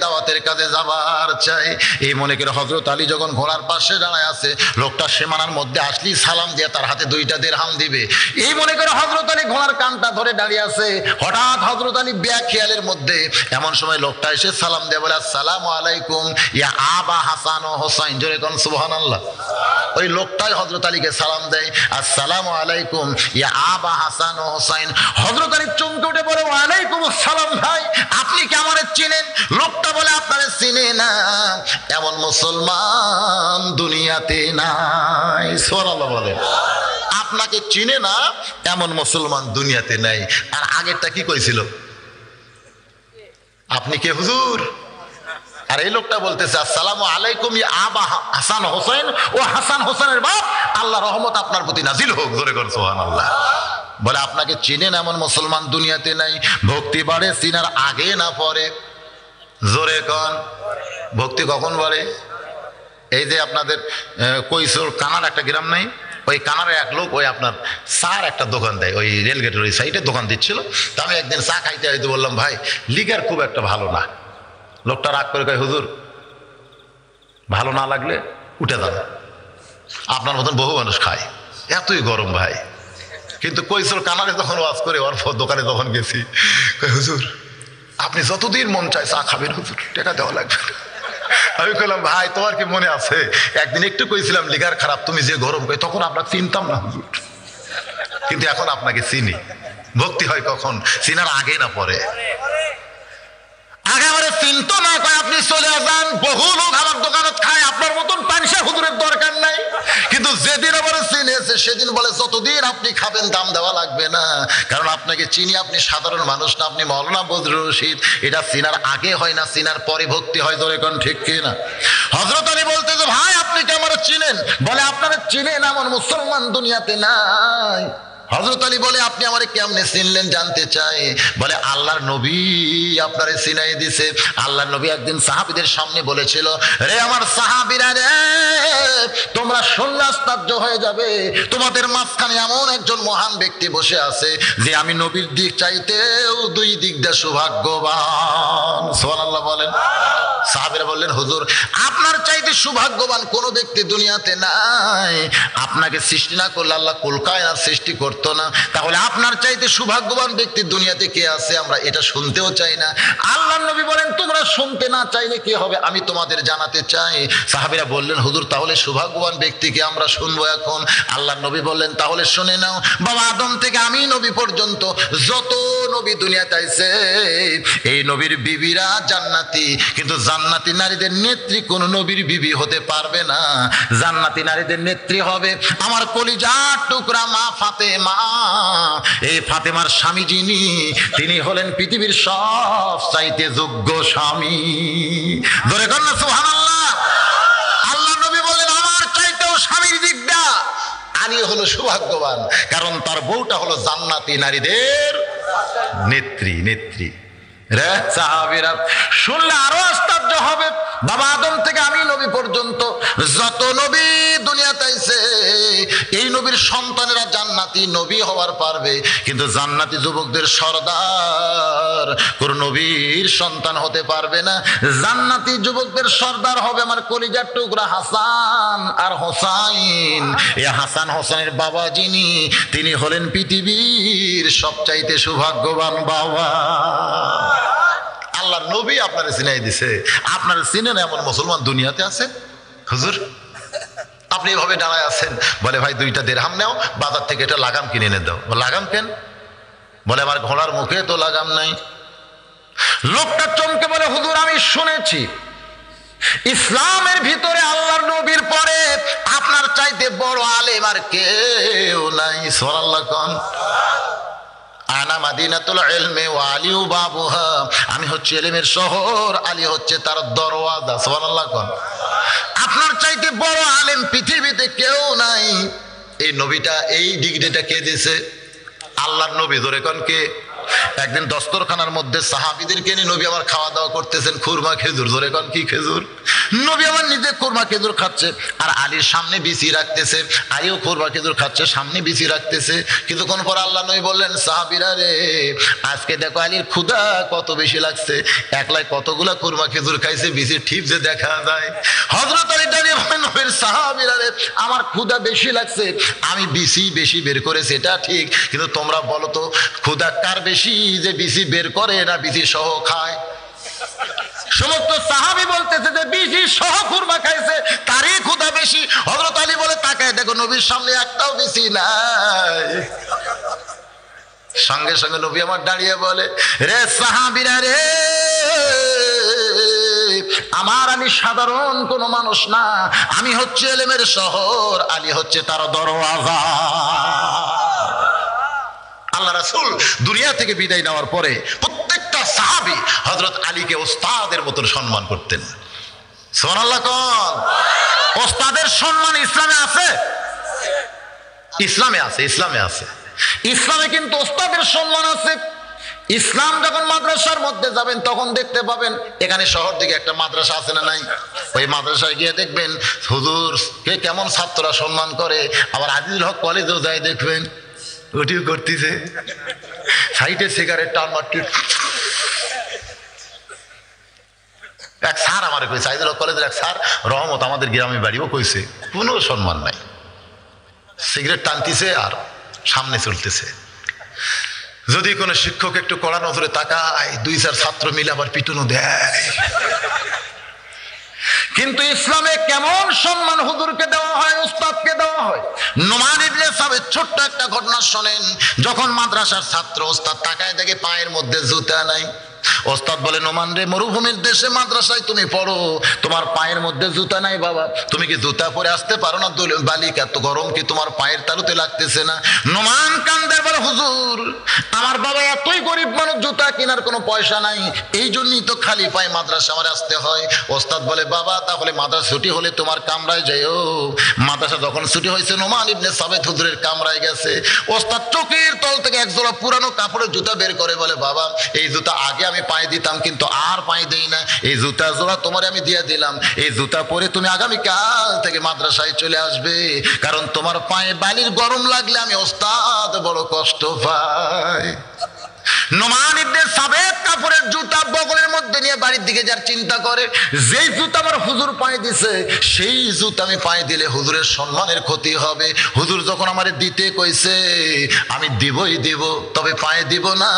দাওয়াতের কাজে যাবার চাই। এই মনে করে হযরত আলী যখন ঘোড়ার পাশে দাঁড়ায় আছে, লোকটা সীমানার মধ্যে আসলেই সালাম দিয়ে তার হাতে দুইটা দিরহাম দিবে। এই মনে করে হযরত আলী ঘোড়ার কানটা ধরে দাঁড়িয়ে আছে। হঠাৎ হযরত আলী বেখেয়ালের মধ্যে এমন সময় লোকটা এসে সালাম দিয়ে বলে, আসসালামু আলাইকুম ইয়া আবা হাসান ও হোসাইন। জোরে কোন সুবহানাল্লাহ। ওই লোকটাই হযরত আলীকে সালাম দেয়, আসসালামু আলাইকুম ইয়া আবা হাসান ও হোসাইন। হযরত আলী চমকে উঠে বলে, ওয়ালাইকুম আসসালাম ভাই, আপনি কি আমারে চিনেন? লোকটা বলে, আপনারে চিনে না এমন মুসলমান দুনিয়াতে নাই। সুবহানাল্লাহ বলে, আপনাকে চিনে না এমন মুসলমান দুনিয়াতে নাই। আর আগেরটা কি কইছিল? আপনি কে হুজুর? আর এই লোকটা বলতেছে, আসসালামু আলাইকুম ইয়া আবা হাসান হোসেন, ও হাসান হোসেনের বাপ, আল্লাহ রহমত আপনার প্রতি নাজিল হোক। জোরে কর সুবহানাল্লাহ। বলে, আপনাকে চিনেন এমন মুসলমান দুনিয়াতে নাই। ভক্তি বাড়ে চিনার আগে না পরে? জোরে কন, ভক্তি কখন বাড়ে? এই যে আপনাদের কৈশোর কানার একটা গ্রাম নাই, ওই কানারে এক লোক ওই আপনার চার একটা দোকান দেয়, ওই রেলগেটের ওই সাইডে দোকান দিচ্ছিল। তা আমি একদিন চা খাইতে হয়তো বললাম, ভাই লিগার খুব একটা ভালো না। লোকটা রাগ করে কয়, হুজুর ভালো না লাগলে উঠে যান, আপনার মতন বহু মানুষ খায়, এতই গরম ভাই। কিন্তু কৈশোর কানারে যখন ওয়াজ করে ওর দোকানে যখন গেছি, হুজুর আপনি যতদিন মন চায় চা খাবেন, হুজুর টাকা দেওয়া লাগবে। আমি বললাম, ভাই তোমার কি মনে আছে একদিন একটু কইছিলাম লিগার খারাপ, তুমি যে গরম কই, তখন আপনাকে চিনতাম না হুজুর, কিন্তু এখন আপনাকে চিনি। ভক্তি হয় কখন? চিনার আগে না পরে? আগে আমারে চিনতো না, কয় আপনি চলে যান, বহু লোক আমার দোকানে খায়, আপনার মতন পানসা হুজুরের দরকার নাই। কিন্তু যেদিন আমারে চিনেছে সেদিন বলে যতদিন আপনি খাবেন দাম দেওয়া লাগবে না, কারণ আপনাকে চিনি, আপনি সাধারণ মানুষ না, আপনি মওলানা বজলুর রশিদ। এটা চিনার আগে হয় না, চিনার পরে ভক্তি হয়। জোরে কোন ঠিক কিনা? হযরত আলী বলতে যে, ভাই আপনি কি আমারে চিনেন? বলে আপনারা চিনেন এমন মুসলমান দুনিয়াতে নাই। হযরত আলী বলে, আপনি আমারে কেমনে চিনলেন জানতে চাই? বলে আল্লাহর নবী আপনারে চিনাই দিছে। আল্লাহর নবী একদিন সাহাবীদের সামনে বলেছিল, রে আমার সাহাবীরা রে, তোমরা শুনলে আশ্চর্য হয়ে যাবে, তোমাদের মাঝখানে এমন একজন মহান ব্যক্তি বসে আছে যে আমি নবীর দিক চাইতেও দুই দিক দিয়ে সৌভাগ্যবান। সুবহানাল্লাহ বলেন। সাহাবীরা বললেন, হুজুর আপনার চাইতে সৌভাগ্যবান কোন ব্যক্তি দুনিয়াতে নাই। আপনাকে সৃষ্টি না করলে আল্লাহ কুল কায়নাত সৃষ্টি করতো না, তাহলে আপনার চাইতে সৌভাগ্যবান ব্যক্তি দুনিয়াতে কে আছে আমরা এটা শুনতেও চাই না। আল্লাহর নবী বলেন, তোমরা শুনতে না চাইলে কি হবে, আমি তোমাদের জানাতে চাই। সাহাবীরা বললেন, হুজুর তাহলে সৌভাগ্যবান ব্যক্তিকে আমরা শুনবো এখন। আল্লাহর নবী বললেন, তাহলে শুনে নাও, বাবা আদম থেকে আমি নবী পর্যন্ত যত নবী দুনিয়াতে আইছে, এই নবীর বিবিরা জান্নাতি, কিন্তু জান্নাতি নারীদের নেত্রী কোন নবীর বিবি হতে পারবে না। জান্নাতি নারীদের নেত্রী হবে আমার কলিজার টুকরা মা ফাতেমা। এই ফাতেমার স্বামী যিনি, তিনি হলেন পৃথিবীর সব চাইতে যোগ্য স্বামী। ধরে কর না সুবহানাল্লাহ। আল্লাহ নবী বলেন, আমার চাইতেও স্বামীর দিকটা আলী হলো সৌভাগ্যবান, কারণ তার বউটা হলো জান্নাতি নারীদের নেত্রী। নেত্রী রে সাহাবীরা শুনলে আরো আশ্চর্য হবে। বাবা আদম থেকে আমি নবী পর্যন্ত যত নবী দুনিয়াতে আইছে, এই নবীর সন্তানেরা জান্নাতি নবী হওয়ার পারবে, কিন্তু জান্নাতি যুবকদের সর্দার কোন নবীর সন্তান হতে পারবে না। জান্নাতি যুবকদের সর্দার হবে আমার কলিজার টুকরা হাসান আর হোসাইন। এই হাসান হোসেনের বাবা যিনি, তিনি হলেন পৃথিবীর সবচাইতে সৌভাগ্যবান বাবা। আল্লাহর নবী আপনারে চিনাই দিছে, আপনারা চিনেন এমন মুসলমান দুনিয়াতে আছে? হুজুর আপনি এভাবে দাঁড়ায় আছেন, বলে ভাই 2টা দিরহাম নাও, বাজার থেকে এটা লাগাম কিনে এনে দাও। লাগাম কেন? বলে আমার ঘোড়ার মুখে তো লাগাম নাই। লোকটা চমকে বলে, হুজুর আমি শুনেছি ইসলামের ভিতরে আল্লাহর নবীর পরে আপনার চাইতে বড় আলেম আর কেউ নাই। সুবহানাল্লাহ কোন। আনা মাদিনাতুল ইলমি ওয়া আলিউ বাবুহা, আমি হচ্ছে ইলমের শহর, আলী হচ্ছে তার দরওয়াজা। সুবহানাল্লাহ কোন। আপনার চাইতে বড় আলেম পৃথিবীতে কেউ নাই। এই নবীটা, এই ডিগ্রিটা কে দিয়েছে? আল্লাহর নবী। ধরে কোন কে? একদিন দস্তরখানার মধ্যে সাহাবীদেরকে নিয়ে নবী আমার খাওয়া দাওয়া করতেছেন, খুরমা খেজুর। ধরে কোন কি খেজুর? নবী আমার নিজে খুরমা খেজুর খাচ্ছে আর আলীর সামনে বিছি রাখতেছে, আলীও খুরমা খেজুর খাচ্ছে, সামনে বিছি রাখতেছে। কিছুক্ষণ পর আল্লাহ নবী বললেন, সাহাবীরা রে আজকে দেখো আলীর ক্ষুধা কত বেশি লাগছে, একলাই কতগুলা খুরমা খেজুর খাইছে, বিছির ঠিপ যে দেখা যায়। হযরত আলী দাঁড়িয়ে বলেন, নবীর সাহাবীরা রে আমার ক্ষুধা বেশি লাগছে, আমি বিছি বেশি বের করেছি এটা ঠিক, কিন্তু তোমরা বলো তো ক্ষুধা কার বেশি, যে বিছি বের করে না বিছি সহ খায়? সমস্ত সাহাবী বলতেছে যে বিছি সহ খুরমা খাইছে তারই ক্ষুধা বেশি। হযরত আলী বলে, তাকায় দেখো নবীর সামনে একটাও বিছি নাই। সঙ্গে সঙ্গে নবী আমার দাঁড়িয়ে বলে, রে সাহাবীরা রে, আমার আমি সাধারণ কোন মানুষ না, আমি হচ্ছে ইলমের শহর, আলী হচ্ছে তার দরওয়াজা। আল্লাহ রাসূল দুনিয়া থেকে বিদায় নেওয়ার পরে প্রত্যেকটা সাহাবী হযরত আলীকে ওস্তাদের মতো সম্মান করতেন। সুবহানাল্লাহ কোন। ওস্তাদের সম্মান ইসলামে আছে? ইসলামে আছে, ইসলামে আছে। ইসলামে কিন্তু ওস্তাদের সম্মান আছে। ইসলাম যখন মাদ্রাসার মধ্যে যাবেন তখন দেখতে পাবেন এখানে শহর দিকে একটা মাদ্রাসা আছে না নাই? ওই মাদ্রাসায় গিয়ে দেখবেন হুজুরকে কেমন ছাত্ররা সম্মান করে। আবার আজিজুল হক কলেজেও যায় দেখবেন ওটিও করতেছে, সাইডে সিগারেট টান মারতে। এক স্যার আমার কইছে, আজিজুল হক কলেজের এক স্যার রহমত আমাদের গ্রামে বাড়িও কইছে, কোনো সম্মান নাই, সিগারেট টানতেছে আর সামনে চলতেছে। যদি কোনো শিক্ষক একটু কড়া নজরে তাকায়, 2-4 ছাত্র মিলে আবার পিটুনো দেয়। কিন্তু ইসলামে কেমন সম্মান হুজুরকে দেওয়া হয়, উস্তাদকে দেওয়া হয়। নোমান ইবনে সাবিত ছোট্ট একটা ঘটনা শোনেন। যখন মাদ্রাসার ছাত্র ওস্তাদ তাকায় দেখে পায়ের মধ্যে জুতা নাই, ওস্তাদ বলে, নোমান রে, মরুভূমির দেশে মাদ্রাসায় তুমি পড়ো, তোমার পায়ের মধ্যে জুতা নাই বাবা, তুমি কি জুতা পরে আসতে পারো না? বালিকা তো গরম কি তোমার পায়ের তালুতে লাগতেছে না? নোমান কান্দে বলে, হুজুর আমার বাবা এতই গরিব মানুষ, জুতা কেনার কোনো পয়সা নাই, এই জন্যই তো খালি পায়ে মাদ্রাসা আমার আসতে হয়। ওস্তাদ বলে, বাবা তাহলে মাদ্রাসা ছুটি হলে তোমার কামরায় যাইও। মাদ্রাসা যখন ছুটি হয়েছে, নোমান ইবনে সাবিত হুজুরের কামরায় গেছে। ওস্তাদ চোখের তল থেকে এক জোড়া পুরানো কাপড়ের জুতা বের করে বলে, বাবা এই জুতা আগে আমি পায়ে দিতাম কিন্তু আর পায়ে দেই না, এই জুতা জোড়া তোমারে আমি দিয়ে দিলাম, এই জুতা পরে তুমি আগামীকাল থেকে মাদ্রাসায় চলে আসবে, কারণ তোমার পায়ে বালির গরম লাগলে আমি ওস্তাদ বড় কষ্ট পাই। নোমান ইবনে সাবিত কাপড়ের জুতা বগলের মধ্যে নিয়ে বাড়ির দিকে যার চিন্তা করে, যেই জুতা আমার হুজুর পায়ে দিছে সেই জুতা আমি পায়ে দিলে হুজুরের সম্মানের ক্ষতি হবে। হুজুর যখন আমারে দিতে কইছে আমি দিবই দিব, তবে পায়ে দিব না।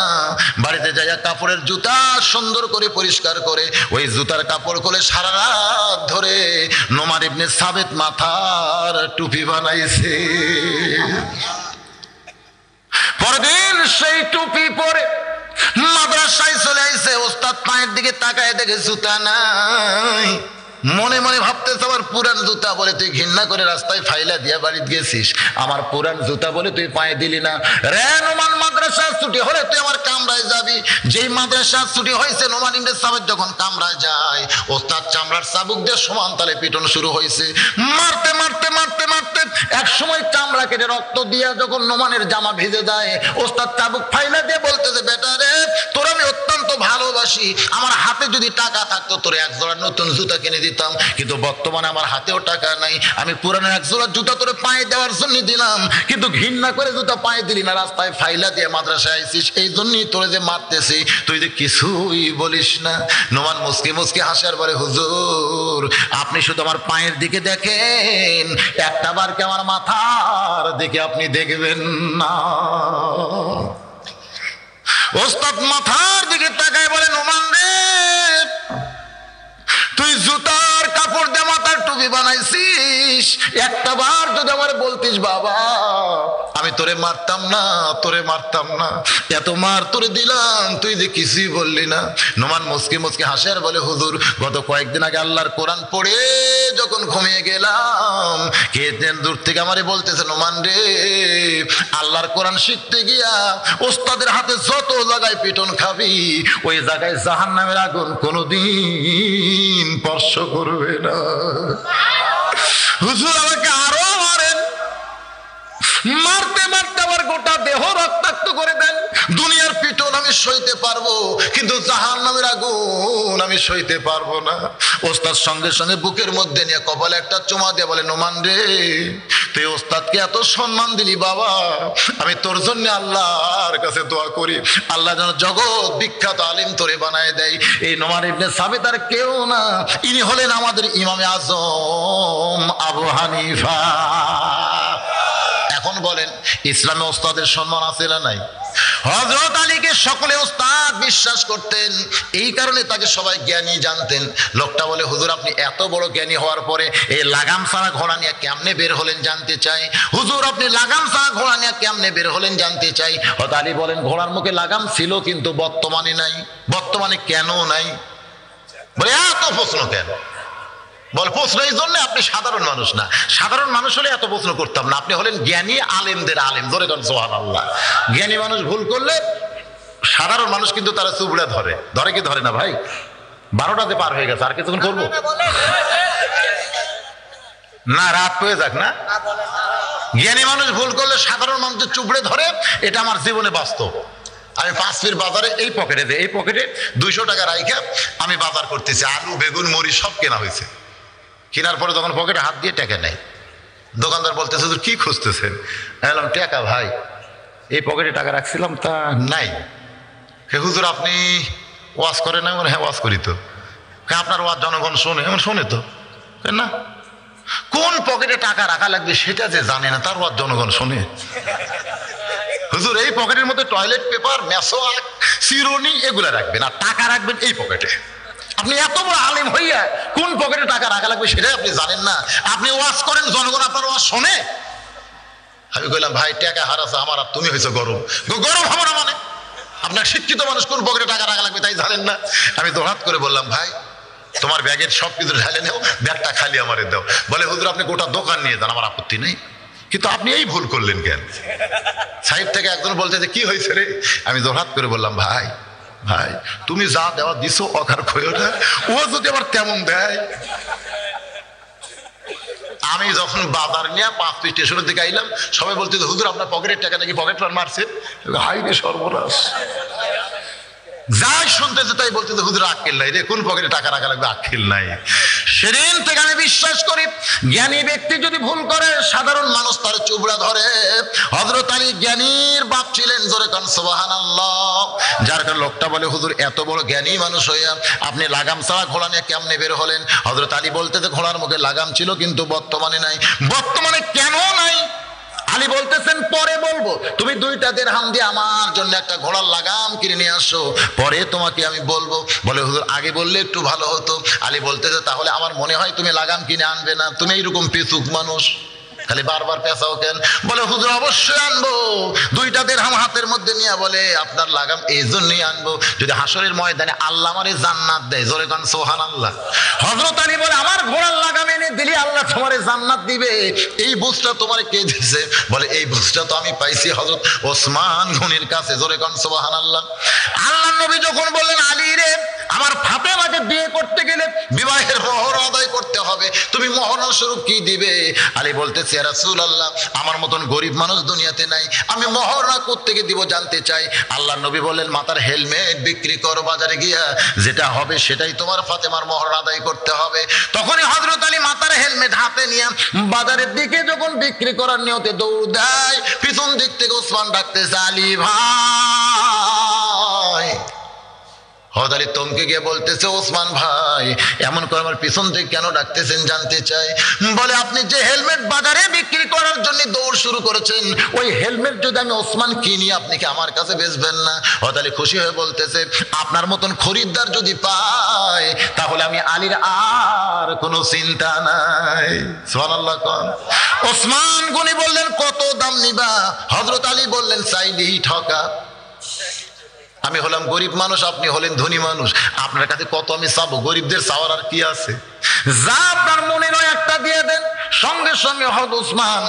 বাড়িতে যাইয়া কাপড়ের জুতা সুন্দর করে পরিষ্কার করে ওই জুতার কাপড় খুলে সারা রাত ধরে নোমান ইবনে সাবিত মাথার টুপি বানাইছে। পরদিন সেই টুপি পরে মাদ্রাসায় চলে আইছে। ওস্তাদ পায়ের দিকে তাকায় দেখে জুতা নাই। মনে মনে ভাবতেছে, আমার পুরান জুতা বলে তুই ঘৃণা করে রাস্তায় ফাইলা দিয়া বাড়িতে গেছিস, আমার পুরান জুতা বলে তুই পায়ে দিলি না। রে নোমান, মাদ্রাসা ছুটি হলে তুই আমার কামরায় যাবি। যেই মাদ্রাসা ছুটি হয়েছে, নোমান ইবনে সাবিত যখন কামরায় যায়, ওস্তাদ চামড়ার চাবুক দিয়ে সমান তালে পিটন শুরু হয়েছে। মারতে মারতে মারতে মারতে এক সময় চামড়া কেটে রক্ত দিয়া যখন নোমানের জামা ভিজে যায়, ওস্তাদ চাবুক ফাইলা দিয়ে বলতেছে, বেটা রে, তোর আমি অত্যন্ত ভালোবাসি, আমার হাতে যদি টাকা থাকতো তোর এক জোড়া নতুন জুতা কিনে দিতাম, কিন্তু বর্তমানে আমার হাতেও টাকা নাই, আমি পুরানো এক জোড়া জুতা তোরে পায়ে দেওয়ার জন্য দিলাম, কিন্তু ঘৃণা করে জুতা পায়ে দিলি না, রাস্তায় ফাইলা দিয়ে মাদ্রাসায় আইছিস, এই জন্যই তোরে যে মারতেছি, তুই যে কিছুই বলিস না। নোমান মুসকি মুসকি হাসার পরে, হুজুর আপনি শুধু আমার পায়ের দিকে দেখেন, একটা বার কি আমার মাথার দিকে আপনি দেখবেন না? ওস্তাদ মাথার দিকে তাকায় বলে, নোমান রে, তুই জুতার কাপড় দিয়ে মাথার টুপি বানাইছিস, একটা বার যদি আমার বলতিস বাবা আমি তোরে মারতাম না, তোরে মারতাম না, এত মার তোরে দিলাম, তুই যে কিছুই বললি না। নোমান মুসকি মুসকি হাসে আর বলে, হুজুর গত কয়েকদিন আগে আল্লাহর কোরআন পড়ে যখন ঘুমিয়ে গেলাম, কে দূর থেকে আমারে বলতেছে, নোমান রে, আল্লাহর কোরআন শিখতে গিয়া ওস্তাদের হাতে যত জায়গায় পিটন খাবি, ওই জায়গায় জাহান্নামের আগুন কোনোদিন স্পর্শ করবে না। হুজুর আমাকে আরো মারেন, মারতে মারতে আমার গোটা দেহ রক্তাক্ত করে দেন। দুনিয়ার পিটন আমি সইতে পারবো, কিন্তু জাহান্নামের আগুন আমি সইতে পারবো না। ওস্তাদ সঙ্গে সঙ্গে বুকের মধ্যে নিয়ে কপালে একটা চুমা দিয়ে বলে, নোমান রে, তুই ওস্তাদকে এত সম্মান দিলি বাবা, আমি তোর জন্য আল্লাহর কাছে দোয়া করি, আল্লাহ যেন জগৎ বিখ্যাত আলিম তোরে বানায় দেয়। এই নোমান ইবনে সাবিত আর কেউ না, ইনি হলেন আমাদের ইমামে আজম আবু হানিফা। এখন বলেন, ইসলামে ওস্তাদের সম্মান আছে না নাই? হযরত আলীকে সকলে ওস্তাদ বিশ্বাস করতেন, এই কারণে তাকে সবাই জ্ঞানী জানতেন। লোকটা বলে, হুজুর আপনি এত বড় জ্ঞানী হওয়ার পরে এই লাগাম ছাড়া ঘোড়া নিয়ে কেমনে বের হলেন জানতে চাই। হুজুর আপনি লাগাম ছাড়া ঘোড়া নিয়ে কেমনে বের হলেন জানতে চাই। হযরত আলী বলেন, ঘোড়ার মুখে লাগাম ছিল কিন্তু বর্তমানে নাই। বর্তমানে কেন নাই? বলে এত প্রশ্ন কেন? বল প্রশ্ন এই জন্য, আপনি সাধারণ মানুষ না, সাধারণ মানুষ হলে এত প্রশ্ন করতাম না, আপনি হলেন জ্ঞানী আলেমদের আলেম। ধরে করেন সুবহানাল্লাহ। জ্ঞানী মানুষ ভুল করলে সাধারণ মানুষ কিন্তু তারা চুবড়ে ধরে, ধরে কি ধরে না ভাই? 12টাতে পার হয়ে গেছে, আর কিছুক্ষণ করবো না, রাত হয়ে যাক না। জ্ঞানী মানুষ ভুল করলে সাধারণ মানুষের চুবড়ে ধরে, এটা আমার জীবনে বাস্তব। আমি 5 ফিট বাজারে এই পকেটে 200 টাকা রাইখা আমি বাজার করতেছি, আলু বেগুন মরিচ সব কেনা হয়েছে। কেনার পরে তখন পকেটে হাত দিয়ে টাকা নেই। দোকানদার বলতেছে হুজুর কি খুঁজতেছেন? বললাম টাকা ভাই, এই পকেটে টাকা রাখছিলাম তা নাই। হে হুজুর আপনি ওয়াজ করেন না? হ্যাঁ ওয়াজ করি তো। আপনার ওয়াজ জনগণ শোনে? শোনে তো না। কোন পকেটে টাকা রাখা লাগবে সেটা যে জানে না, তার ওয়াজ জনগণ শোনে? হুজুর এই পকেটের মধ্যে টয়লেট পেপার, মেসোয়াক, চিরুনি এগুলা রাখবেন, আর টাকা রাখবেন এই পকেটে। আপনি এত বড় আলিম হইয়া কোন পকেটে টাকা রাখা লাগবে সেটাই আপনি জানেন না? আপনি ওয়াজ করেন, জনগণ আপনার ওয়াজ শোনে? আমি কইলাম ভাই টাকা হারাছে আমার, আর তুমি হয়েছে গরম। গরম হবো না মানে? আপনার শিক্ষিত মানুষ কোন পকেটে টাকা রাখা লাগবে তাই জানেন না? আমি দৌড়াত করে বললাম ভাই তোমার ব্যাগের সব কিছু ঢালে নেও, ব্যাগটা খালি আমারে দাও। বলে হুজুর আপনি গোটা দোকান নিয়ে যান, আমার আপত্তি নেই, কিন্তু আপনি এই ভুল করলেন কেন? সাইড থেকে একজন বলতে যে কি হয়েছে রে? আমি দৌড়াত করে বললাম ভাই তুমি যা দেওয়া দিছো অকার খোয়ো না, ও যদি আবার তেমন দেয়। আমি যখন বাজার নিয়ে 5 ফিট স্টেশনের দিকে আইলাম, সবাই বলতে হুজুর আপনার পকেটের টাকা নাকি পকেট মারছে। হাই রে সর্বনাশ, যাই শুনতেছে তাই বলতে হুজুর আক্কেল নাই রে, কোন পকেটে টাকা রাখা লাগবে আক্কেল নাই। সেদিন থেকে আমি বিশ্বাস করি জ্ঞানী ব্যক্তি যদি ভুল করে সাধারণ মানুষ তার চুবড়া ধরে। হযরত আলী জ্ঞানীর বাপ ছিলেন, জোরে কান সুবহানাল্লাহ। যার কারণে লোকটা বলে হুজুর এত বড় জ্ঞানী মানুষ হইয়া আপনি লাগাম ছাড়া ঘোড়া নিয়ে কেমনে বের হলেন? হযরত আলী বলতে যে ঘোড়ার মুখে লাগাম ছিল কিন্তু বর্তমানে নাই। বর্তমানে কেন নাই? আলী বলতেছেন পরে বলবো, তুমি 2টা দিরহাম দিয়ে আমার জন্য একটা ঘোড়ার লাগাম কিনে নিয়ে আসো, পরে তোমাকে আমি বলবো। বলে হুজুর আগে বললে একটু ভালো হতো। আলী বলতেছে তাহলে আমার মনে হয় তুমি লাগাম কিনে আনবে না, তুমি এইরকম পেচুক মানুষ, খালি বারবার পেঁচাও কেন? বলে হুজুর অবশ্যই আনবো। 2টা দিরহাম হাতের মধ্যে নিয়ে বলে আপনার লাগাম এই জন্যই আনবো যদি হাসরের ময়দানে আল্লাহ আমারে জান্নাত দেয়। জোরে কান সুবহানাল্লাহ। হযরত আলী বলে আমার ঘোড়ার লাগাম এনে দিলি আল্লাহ তোমারে জান্নাত দিবে, এই বুঝটা তোমারে কে দিয়েছে? বলে এই বুঝটা তো আমি পাইছি হযরত ওসমান গনির কাছে। জোরে কান সুবহানাল্লাহ। আল্লাহর নবী যখন বললেন আলী রে আমার ফাতেমাকে বিয়ে করতে গেলে বিবাহের মোহর আদায় করতে হবে, তুমি মোহর স্বরূপ কি দিবে? আলী বলতেছে ইয়া রাসূলুল্লাহ আমার মতন গরিব মানুষ দুনিয়াতে নাই, আমি মোহরা কোত্থেকে দিব জানতে চাই। আল্লাহর নবী বললেন মাথার হেলমেট বিক্রি করো বাজারে গিয়া, যেটা হবে সেটাই তোমার ফাতেমার মোহর আদায় করতে হবে। তখনই হযরত আলী মাথার হেলমেট হাতে নিয়ে বাজারের দিকে যখন বিক্রি করার নিয়তে দৌড় দেয়, পিছন দিক থেকে ওসমান ডাকতেছে আলী ভাই। হযরত আলী তমকে গিয়ে বলতেছে ওসমান ভাই এমন করে আমার পিছন থেকে কেন ডাকতেছেন জানতে চাই। বলে আপনি যে হেলমেট বাজারে বিক্রি করার জন্য দৌড় শুরু করেছেন, ওই হেলমেট যদি আমি ওসমান কিনি আপনি কি আমার কাছে বেচবেন না? হযরত আলী খুশি হয়ে বলতেছে আপনার মতন খরিদ্দার যদি পাই তাহলে আমি আলীর আর কোনো চিন্তা নাই। সুবহানাল্লাহ। ওসমান গনি বললেন কত দাম নিবা? হযরত আলী বললেন চাইলেই ঠকা। আমি হলাম গরিব মানুষ, আপনি হলেন ধনী মানুষ, আপনার কাছে কত আমি চাবো? গরিবদের চাওয়ার আর কি আছে? যা আপনার মনে নয় একটা দিয়ে দেন। সঙ্গে সঙ্গে হযরত ওসমান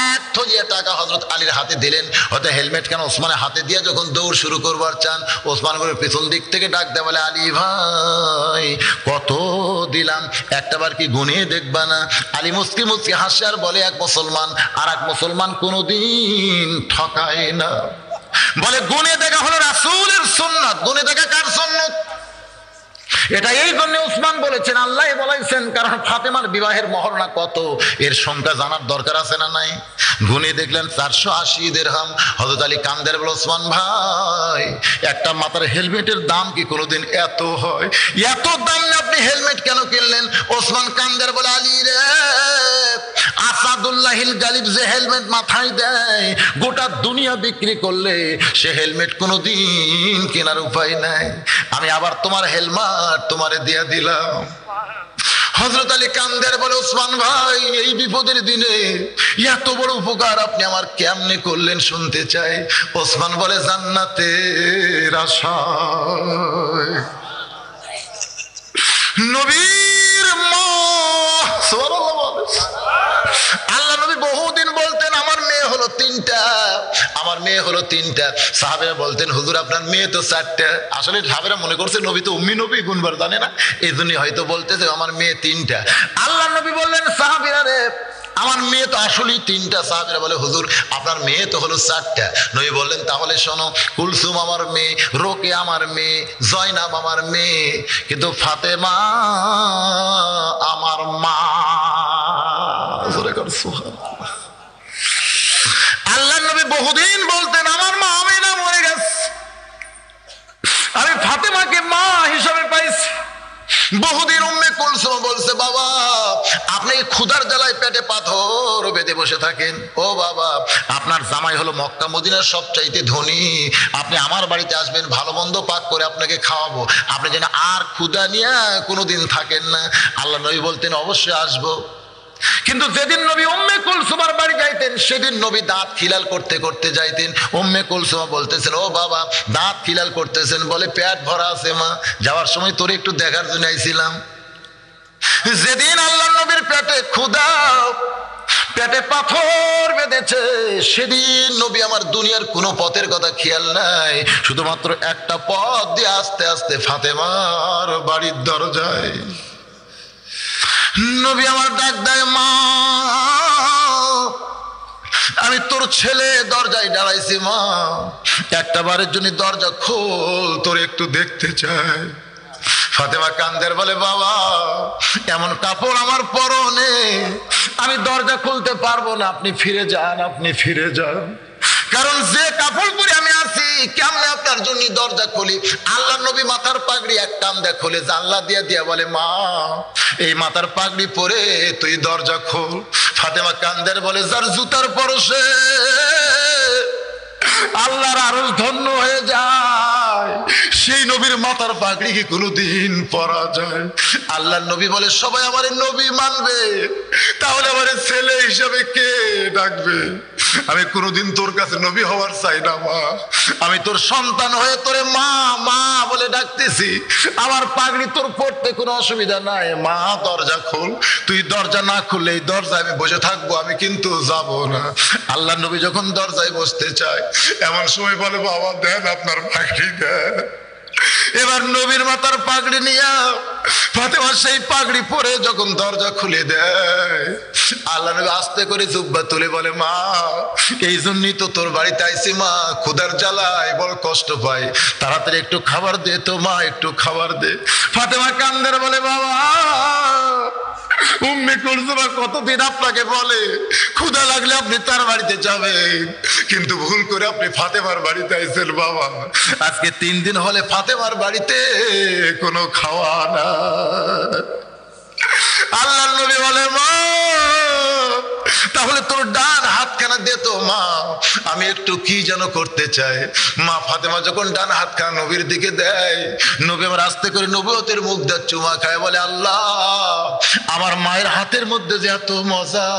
1 থলিয়া টাকা হযরত আলীর হাতে দিলেন। হয়তো হেলমেট কেন ওসমানের হাতে দিয়ে যখন দৌড় শুরু করবার চান, ওসমান করে পেছন দিক থেকে ডাক দেয় বলে আলী ভাই কত দিলাম, একটাবার কি গুনে দেখবা না? আলী মুস্কি মুস্কি হাসে আর বলে এক মুসলমান আর এক মুসলমান কোনোদিন ঠকায় না। বলে গুনে দেখা হলো রাসূলের সুন্নাত। গুনে দেখা কার সুন্নাত? এটা এই জন্য ওসমান বলেছেন আল্লাহ বলেছেন, কারণ ফাতেমার বিবাহের মহরনা কত এর সংখ্যা জানার দরকার আছে না নাই? গুনে দেখলেন 480 দিরহাম। হযরত আলী কান্দের বলে ওসমান ভাই একটা মাথার হেলমেটের দাম কি কোনোদিন এত হয়? এত দাম না আপনি হেলমেট কেন কিনলেন? ওসমান কান্দের বলে আলী রে আসাদুল্লাহিল গালিব যে হেলমেট মাথায় দেয় গোটা দুনিয়া বিক্রি করলে সে হেলমেট কোনোদিন কেনার উপায় নাই, আমি আবার তোমার হেলমেট তোমারে দিয়ে দিলাম। হযরত আলী কান্দের বলে ওসমান ভাই এই বিপদের দিনে এত বড় উপকার আপনি আমার কেমনে করলেন শুনতে চাই। ওসমান বলে জান্নাতের আশায় নবীর মা। সুবহানাল্লাহ। আল্লাহ নবী বহুদিন বলতেন আমার মেয়ে হলো 3টা, আমার মেয়ে হলো 3টা। সাহাবীরা বলতেন হুজুর আপনার মেয়ে তো 4টা। আসলে সাহাবীরা মনে করছে নবী তো উম্মি নবী, গুণবার জানে না, এই জন্যই হয়তো বলতেছে আমার মেয়ে 3টা। আল্লাহ নবী বললেন সাহাবীরা রে আমার মেয়ে তো আসলেই 3টা। সাহাবীরা বলে হুজুর আপনার মেয়ে তো হলো 4টা। নবী বললেন তাহলে শোনো, কুলসুম আমার মেয়ে, রোকে আমার মেয়ে, জয়নাব আমার মেয়ে, কিন্তু ফাতেমা আমার মা। আল্লাহ নবী বহুদিন বলতেন আমার মা আমিনা মরে গেছে, আমি ফাতেমাকে মা হিসাবে পাইছি। বহুদিন উম্মে কুলসুম বলছে বাবা আপনি ক্ষুধার জ্বালায় পেটে পাথর বেঁধে বসে থাকেন, ও বাবা আপনার জামাই হলো মক্কা মদিনার সবচাইতে ধনী, আপনি আমার বাড়িতে আসবেন, ভালো মন্দ পাক করে আপনাকে খাওয়াবো, আপনি যেন আর ক্ষুধা নিয়ে কোনোদিন থাকেন না। আল্লাহ নবী বলতেন অবশ্যই আসবো। কিন্তু যেদিন নবী উম্মে কুলসুমার বাড়ি যাইতেন সেদিন নবী দাঁত খিলাল করতে করতে যাইতেন। উম্মে কুলসুমা বলতেছেন ও বাবা দাঁত খিলাল করতেছেন, বলে পেট ভরা আছে মা, যাওয়ার সময় তোরে একটু দেখার জন্য আইছিলাম। যেদিন আল্লাহ নবীর পেটে ক্ষুধা, পেটে পাথর বেঁধেছে, সেদিন নবী আমার দুনিয়ার কোনো পথের কথা খেয়াল নাই, শুধুমাত্র একটা পথ দিয়ে আস্তে আস্তে ফাতেমার বাড়ির দরজায় নবী আমার ডাক দেয় মা আমি তোর ছেলে দরজায় দাঁড়াইছি মা, একটা বারের জন্য দরজা খোল, তোর একটু দেখতে চাই। ফাতেমা কান্দের বলে বাবা এমন কাপড় আমার পরনে, আমি দরজা খুলতে পারবো না, আপনি ফিরে যান, আপনি ফিরে যান, কারণ যে কাপড় পরে আমি আছি কেমনে আপনার জন্য দরজা খুলি। আল্লাহ নবী মাথার পাগড়ি এক টান দিয়ে খুলে জানলা দিয়া দিয়া বলে মা এই মাথার পাগড়ি পরে তুই দরজা খোল। ফাতেমা কান্দের বলে যার জুতার পরশে আল্লাহর আরশ ধন্য হয়ে যায় সেই নবীর মাথার পাগড়ি কি কোনোদিন পরা যায়? আল্লাহ নবী বলে সবাই আমার নবী মানবে, তাহলে আমার ছেলে হিসাবে কে ডাকবে? আমি কোনোদিন তোর কাছে নবী হওয়ার চাই না মা, আমি তোর সন্তান হয়ে তোরে মা মা বলে ডাকতেছি, আমার পাগড়ি তোর পড়তে কোনো অসুবিধা নাই, মা দরজা খোল। তুই দরজা না খুললে এই দরজায় আমি বসে থাকবো, আমি কিন্তু যাব না। আল্লাহ নবী যখন দরজায় বসতে চায় এমন সময় বলে বাবা দেন আপনার পাগড়ি দেন। এবার নবীর মাথার পাগড়ি নিয়ে ফাতেমা সেই পাগড়ি পরে যখন দরজা খুলে দেয় আল্লাহ নবী আস্তে করে জুব্বা তুলে বলে মা এই জন্যই তো তোর বাড়িতে আইছি মা, ক্ষুধার জ্বালায় বড় কষ্ট পাই, তাড়াতাড়ি একটু খাবার দে তো মা, একটু খাবার দে। ফাতেমা কান্দের বলে বাবা উম্মে কুলসুম কতদিন আপনাকে বলে ক্ষুধা লাগলে আপনি তার বাড়িতে যাবেন, কিন্তু ভুল করে আপনি ফাতেমার বাড়িতে আইছেন বাবা, আজকে 3 দিন হলে ফাতেমার বাড়িতে কোনো খাওয়া না। আল্লাহ নবী বলে মা তাহলে তোর ডান হাতখানা দে তো মা, আমি একটু কি যেন করতে চাই। মা ফাতেমা যখন ডান হাতখানা নবীর দিকে দেয় নবী আমার আস্তে করে নবুয়তের মুখ দিয়ে চুমা খায়, বলে আল্লাহ আমার মায়ের হাতের মধ্যে যে এত মজা,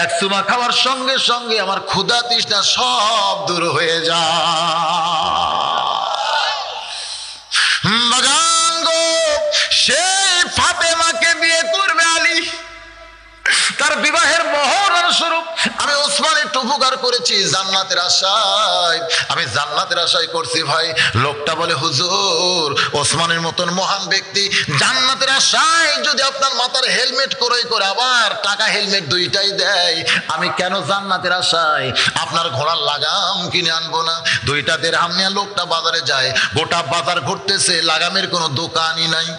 এক চুমা খাওয়ার সঙ্গে সঙ্গে আমার ক্ষুধা তৃষ্ণা সব দূর হয়ে যায়। বাগান গো সেই ফাতেমাকে বিয়ে করবে আলী, তার বিবাহের মহরণ স্বরূপ আমি ওসমান একটু উপকার করেছি জান্নাতের আশায়, আমি জান্নাতের আশায় করছি ভাই। লোকটা বলে হুজুর ওসমানের মতন মহান ব্যক্তি জান্নাতের আশায় যদি আপনার মাথার হেলমেট করে আবার টাকা হেলমেট দুইটাই দেয়, আমি কেন জান্নাতের আশায় আপনার ঘোড়ার লাগাম কিনে আনবো না? 2টা দিরহাম নিয়ে লোকটা বাজারে যায়, গোটা বাজার ঘুরতেছে, লাগামের কোনো দোকানই নাই।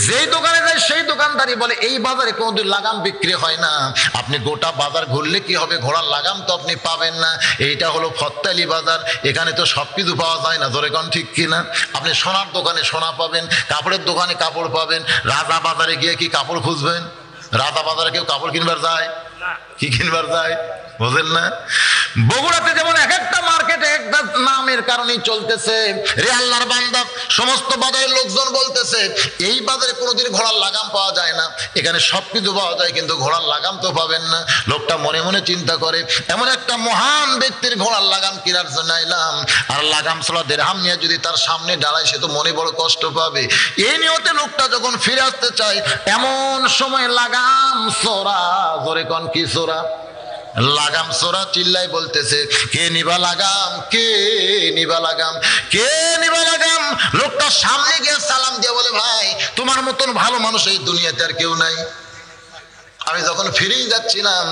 যেই দোকানে যায় সেই দোকানদারি বলে এই বাজারে কোনোদিন লাগাম বিক্রি হয় না, আপনি গোটা বাজার ঘুরলে কি হবে, ঘোড়ার লাগাম তো আপনি পাবেন না, এইটা হলো ফত্তালি বাজার, এখানে তো সবকিছু পাওয়া যায় না, ধরে কোন ঠিক কিনা? আপনি সোনার দোকানে সোনা পাবেন, কাপড়ের দোকানে কাপড় পাবেন, রাজা বাজারে গিয়ে কি কাপড় খুঁজবেন? রাজা বাজারে কেউ কাপড় কিনবার যায়? কি কিনবার যায় বুঝেন না? বগুড়াতে যেমন এক একটা মার্কেটে একটা নামের কারণেই চলতেছে, রে আল্লাহর বান্দা সমস্ত বাজারের লোকজন বলতেছে এই বাজারে কোনোদিন ঘোড়ার লাগাম পাওয়া যায় না, এখানে সবকিছু পাওয়া যায় কিন্তু ঘোড়ার লাগাম তো পাবেন না। লোকটা মনে মনে চিন্তা করে এমন একটা মহান ব্যক্তির ঘোড়ার লাগাম কেনার জন্য আইলাম, আর লাগাম ছাড়া দিরহাম নিয়ে যদি তার সামনে দাঁড়ায় সে তো মনে বড় কষ্ট পাবে। এই নিয়তে লোকটা যখন ফিরে আসতে চায় এমন সময় লাগাম চোরা, জোরে কোন কি চোরা? লাগাম সোরা চিল্লাই বলতেছে, কে নিবা লাগাম, কে নিবা লাগাম, কে নিবা লাগাম। লোকটা সামনে গিয়ে সালাম দিয়ে বলে, ভাই তোমার মতন ভালো মানুষ এই দুনিয়াতে আর কেউ নাই। আমি যখন ফিরেই যাচ্ছিলাম,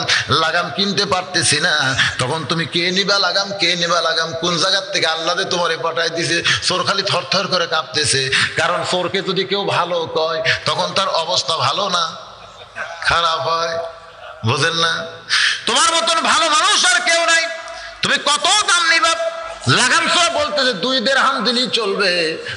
লাগাম কিনতে পারতেছি না, তখন তুমি কে নিবা লাগাম, কে নিবা লাগাম, কোন জায়গার থেকে আল্লাহ তোমারে পাঠাই দিছে। চোর খালি থরথর করে কাঁপতেছে, কারণ চোরকে যদি কেউ ভালো কয় তখন তার অবস্থা ভালো না খারাপ হয়, বুঝেন না? তোমার মতন ভালো মানুষ আর কেউ নাই, তুমি কত দাম নিবা? লাগাম সোরা বলতেছে 2 দিরহাম দিলেই চলবে।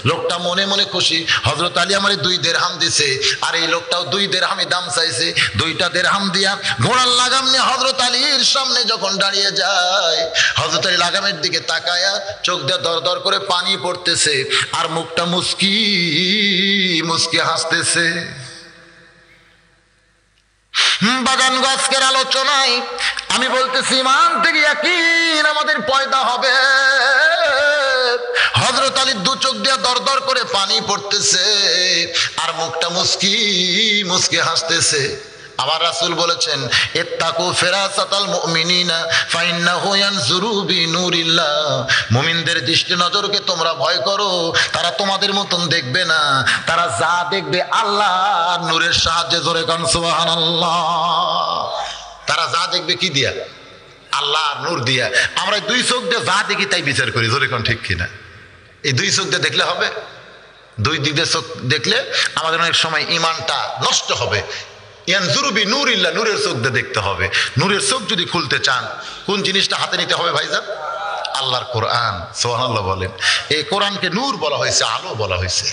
লোকটা মনে মনে খুশি, হযরত আলী আমারে 2 দিরহাম দিছে, আর এই লোকটাও 2 দিরহামই দাম চাইছে। 2টা দিরহাম দিয়া ঘোড়ার লাগাম নিয়ে হযরত আলীর সামনে যখন দাঁড়িয়ে যায়, হযরত আলী লাগামের দিকে তাকায়া চোখ দিয়ে দর দর করে পানি পড়তেছে, আর মুখটা মুস্কি মুস্কি হাসতেছে। বাগান গাছকের আলোচনায় আমি বলতেছি, ইমান থেকে ইয়াকিন আমাদের পয়দা হবে। হযরত আলী 2 চোখ দিয়ে দর দর করে পানি পড়তেছে, আর মুখটা মুস্কি মুস্কি হাসতেছে। আমার রাসূল বলেছেন, ইত্তাকু ফিরাসাতাল মুমিনিনা ফাইন্নাহু ইয়ানজুরু বিনুরিল্লাহ। মুমিনদের দৃষ্টি নজরকে তোমরা ভয় করো, তারা তোমাদের মতন দেখবে না, তারা যা দেখবে আল্লাহর নূরের সাহায্যে। জোরে কান সুবহানাল্লাহ। তারা যা দেখবে কি দিয়া? আল্লাহর নূর দিয়া। আমরা 2 চোখ দিয়ে যা দেখি তাই বিচার করি, জোরে কান ঠিক কিনা? এই 2 চোখ দিয়ে দেখলে হবে? 2 দিক দিয়ে চোখ দেখলে আমাদের অনেক সময় ঈমানটা নষ্ট হবে। ইয়ানজুরু বিনুরিল্লাহ, নূরের চোখ দিয়ে দেখতে হবে। নূরের চোখ যদি খুলতে চান, কোন জিনিসটা হাতে নিতে হবে ভাইজান? আল্লাহর কোরআন। সুবহানাল্লাহ বলেন। এই কোরআনকে নূর বলা হয়েছে, আলো বলা হয়েছে।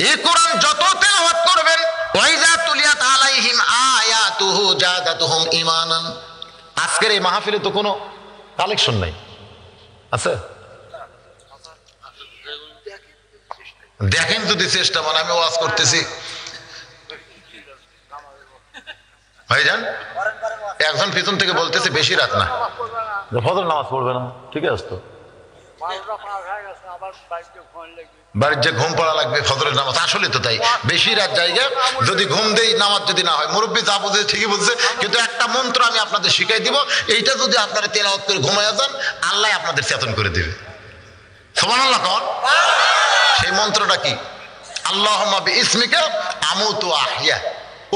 এই কোরআন যত তেলাওয়াত করবেন, ওয়াইজা তুলিয়াত আলাইহিম আয়াতুহু জাদাতুহুম ঈমানান। আজকের এই মাহফিলে তো কোনো কালেকশন নাই, আছে? দেখেন যদি চেষ্টা, মানে আমি ওয়াজ করতেছি ভাইজান, একজন পিছন থেকে বলতেছে বেশি রাত না, ফজর নামাজ পড়বে না। ঠিক আছে তো, বাড়ির যে ঘুম পড়া লাগবে ফজরের নামাজ। আসলে তো তাই, বেশি রাত জায়গা যদি ঘুম দেই, নামাজ যদি না হয়। মুরব্বী যা বুঝে ঠিকই বুঝছে, কিন্তু একটা মন্ত্র আমি আপনাদের শিখাই দিব, এইটা যদি আপনারা তেলাওয়াত করে ঘুমাইয়া যান, আল্লাহ আপনাদের চেতন করে দিবে। সুবহানাল্লাহ কোন? সেই মন্ত্রটা কি? আল্লাহুম্মা বিইসমিকা আমুতু আহইয়া।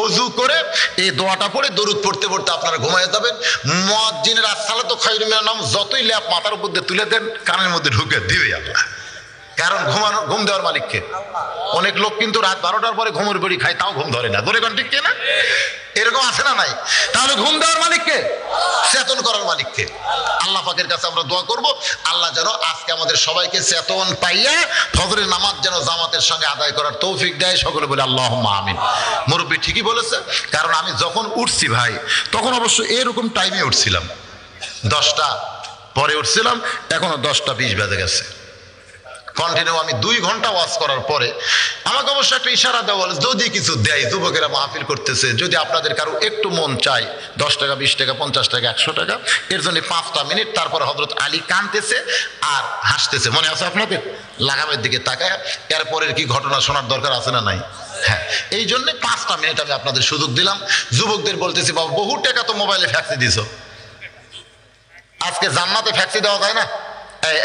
ওযু করে এই দোয়াটা পড়ে দরুদ পড়তে পড়তে আপনারা ঘুমাইয়া যাবেন। মুয়াজ্জিনের আসসালাতু খায়রুম মিনান নাওম যতই ল্যাপ মাথার উপর দিয়ে তুলে দেন, কানের মধ্যে ঢুকে দিবে আল্লাহ। কারণ ঘুম দেওয়ার মালিককে। অনেক লোক কিন্তু রাত 12টার পরে ঘুমের বড়ি খায়, তাও ঘুম ধরে না। ধরে কোন ঠিক না? এরকম আছে না নাই? তাহলে ঘুম দেওয়ার মালিককে, চেতন করার মালিককে। আল্লাহ পাকের কাছে আমরা দোয়া করব, আল্লাহ যেন আজকে আমাদের সবাইকে চেতন পাইয়া ফজরের নামাজ যেন জামাতের সঙ্গে আদায় করার তৌফিক দেয়। সকলে বলে আল্লাহুম্মা আমিন। মুরব্বী ঠিকই বলেছে, কারণ আমি যখন উঠছি ভাই, তখন অবশ্য এরকম টাইমে উঠছিলাম, 10টা পরে উঠছিলাম, এখনো 10টা 20 বেজে গেছে। কন্টিনিউ আমি 2 ঘন্টা ওয়াজ করার পরে আমাকে অবশ্য একটা ইশারা দেওয়া হলো, যদি কিছু দেয়, যুবকেরা মাহফিল করতেছে, যদি আপনাদের কারো একটু মন চায় 10 টাকা 20 টাকা 50 টাকা 100 টাকা, এর জন্য 5টা মিনিট। তারপরে হযরত আলী কাঁদতেছে আর হাসতেছে, মনে আছে আপনাদের? লাগামের দিকে তাকায় এরপরের কি ঘটনা শোনার দরকার আছে না নাই? হ্যাঁ, এই জন্য 5টা মিনিট আমি আপনাদের সুযোগ দিলাম। যুবকদের বলতেছি, বাবা বহু টাকা তো মোবাইলে ফ্যাক্সি দিছো, আজকে জান্নাতে ফ্যাক্সি দেওয়া যায় না?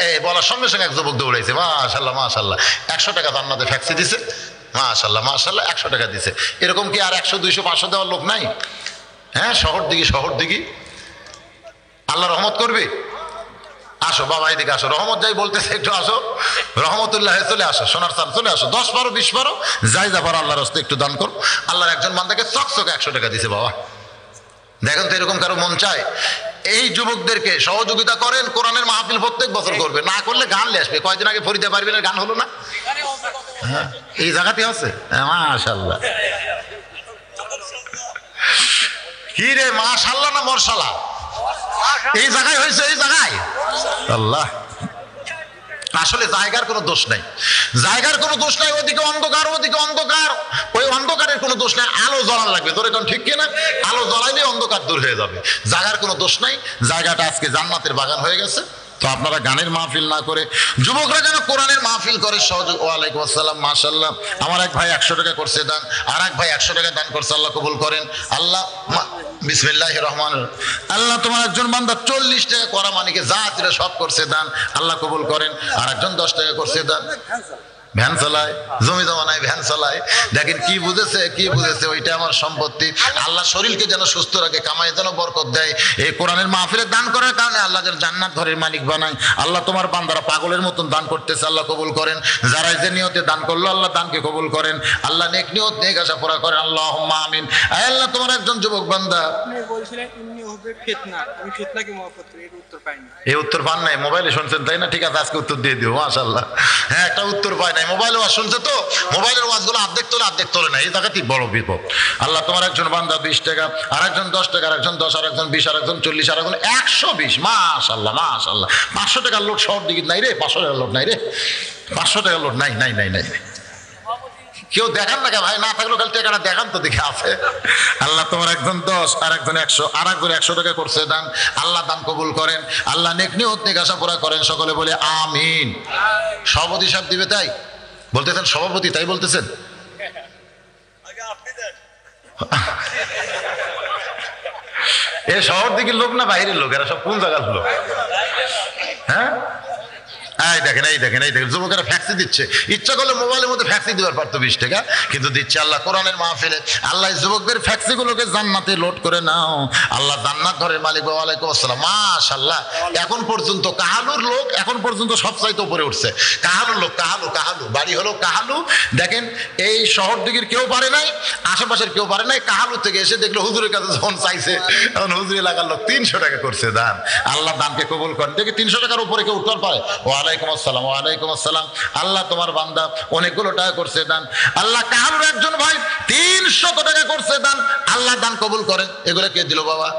এই বলার সঙ্গে সঙ্গে এক যুবক দৌড়াইছে, মাশাআল্লাহ মাশাআল্লাহ, 100 টাকা জান্নাতে ফ্যাক্সি দিছে, মাশাআল্লাহ মাশাআল্লাহ, 100 টাকা দিছে। এরকম কি আর 100 200 500 দেওয়ার লোক নাই? হ্যাঁ, শহর দিকে আল্লাহ রহমত করবে। আসো বাবা, এদিকে আসো, রহমত যাই বলতেছে, একটু আসো, রহমতুল্লাহ চলে আসো, সোনার চাল চলে আসো, 10 12 20 12 যাই যাবার আল্লাহর রাস্তে একটু দান করো। আল্লাহর একজন বান্দাকে চকচকে 100 টাকা দিছে। বাবা দেখেন তো, এরকম কারো মন চায়? এই যুবকদেরকে সহযোগিতা করেন, কোরআনের মাহফিল প্রত্যেক বছর করবে, না করলে গান নিয়ে আসবে। কয়েকদিন আগে ফরিদা পারভিনের গান হলো না? হ্যাঁ, এই জায়গাতে আছে। মাশাআল্লাহ, কি রে, মাশাআল্লাহ না মরশাল্লাহ? এই জায়গায় হয়েছে, এই জায়গায়। আল্লাহ, আসলে জায়গার কোনো দোষ নাই, জায়গার কোনো দোষ নাই। ওদিকে অন্ধকার, ওদিকে অন্ধকার, ওই অন্ধকারের কোনো দোষ নাই। আলো জ্বলান লাগবে, তোর এখন ঠিক কিনা? আলো জ্বলাইলে অন্ধকার দূর হয়ে যাবে। জায়গার কোনো দোষ নাই। জায়গাটা আজকে জান্নাতের বাগান হয়ে গেছে। তো আপনারা গানের মাহফিল না করে যুবকরা যেন কোরআনের মাহফিল করে সহযোগ। ওয়ালাইকুম আসসালাম, মাশাআল্লাহ। আমার এক ভাই 100 টাকা করছে দান, আর এক ভাই 100 টাকা দান করছে, আল্লাহ কবুল করেন। আল্লাহ বিসমিল্লাহির রহমানির রহিম। আল্লাহ তোমার একজন বান্দা 40 টাকা করা মানিকে যা ছিল সব করছে দান, আল্লাহ কবুল করেন। আর একজন 10 টাকা করছে দান, ভ্যান চালায়, জমি জমা নাই, ভ্যান চালায়। দেখেন কি বুঝেছে ওইটা আমার সম্পত্তি। আল্লাহ শরীরকে যেন সুস্থ রাখে, কামাই যেন বরকত দেয়। এই কোরআনের মাহফিলে দান করার কারণে আল্লাহ যেন জান্নাত ঘরের মালিক বানায়। আল্লাহ তোমার বান্দারা পাগলের মতন দান করতেছে, আল্লাহ কবুল করেন। যারা যে নিয়তে দান করলো আল্লাহ দানকে কবুল করেন। আল্লাহ নেক নিয়ত নেক আশা পুরা করেন, আল্লাহুম্মা আমিন। আল্লাহ তোমার একজন যুবক বান্দা বলছিলেন এমনি হবে ফিতনা, আমি ফিতনা কি মহব্বত করি, এর উত্তর পাইনি। এই উত্তর পান নাই, মোবাইলে শুনছেন তাই না? ঠিক আছে, আজকে উত্তর দিয়ে দিও, মাশাআল্লাহ। হ্যাঁ, একটা উত্তর পাই নাই, মোবাইলে ওয়াজ শুনছে তো, মোবাইলের ওয়াজগুলো অর্ধেক তোলে না, এই জায়গাতেই বড় বিপদ। আল্লাহ তোমার একজন বান্দা 20 টাকা, আর একজন 10 টাকা, আর একজন 10, আর একজন 20, আর একজন 40, আর একজন 120, মাশাআল্লাহ মাশাআল্লাহ। 500 টাকার লোট শহর দিকে নাই রে, 500 টাকার লোট নাই রে, 500 টাকার লোট নাই নাই নাই নাই। কেউ দেখান না কে ভাই? না থাকলেও খালি টাকাটা দেখান তো, দেখে আছে। আল্লাহ তোমার একজন 10, আর একজন 100, আর একজন 100 টাকা করছে দান, আল্লাহ দান কবুল করেন। আল্লাহ নেক নিয়ত নেক আশা পুরা করেন, সকলে বলে আমিন। সভাপতি সাহেব দিবে তাই বলতেছেন, সভাপতি তাই বলতেছেন। এ শহর দিকের লোক না বাইরের লোক? এরা সব কোন জায়গার লোক? হ্যাঁ, এই দেখেন যুবকেরা ফ্যাক্সি দিচ্ছে। ইচ্ছা করলে মোবাইলের মধ্যে ফ্যাক্সি দেওয়ার পারতো 20 টাকা, কিন্তু দিচ্ছে। আল্লাহ কোরআনের মাহফিলে আল্লাহ যুবকদের ফ্যাক্সি গুলোকে জান্নাতে লোড করে নাও, আল্লাহ জান্নাত ঘরের মালিক। ওয়ালাইকুম আসসালাম, মাশাআল্লাহ। এখন পর্যন্ত কাহালুর লোক এখন পর্যন্ত সবচাইতে উপরে উঠছে। কাহালুর লোক, কাহালু বাড়ি হলো কাহালু। দেখেন এই শহর দিকের কেউ পারে নাই, আশেপাশের কেউ পারে নাই। কাহালু থেকে এসে দেখলো হুজুরের কাছে যখন চাইছে, তখন হুজুর এলাকার লোক 300 টাকা করছে দান। আল্লাহ দানকে কবুল করেন। দেখি 300 টাকার উপরে কেউ উত্তর পারে? ওয়ালাইকুম আসসালাম। আল্লাহ তোমার বান্দা অনেকগুলো টাকা করছে দান। আল্লাহ কাহালুর একজন ভাই 300 টাকা করছে দান, আল্লাহ দান কবুল করেন। এগুলো কে দিল বাবা?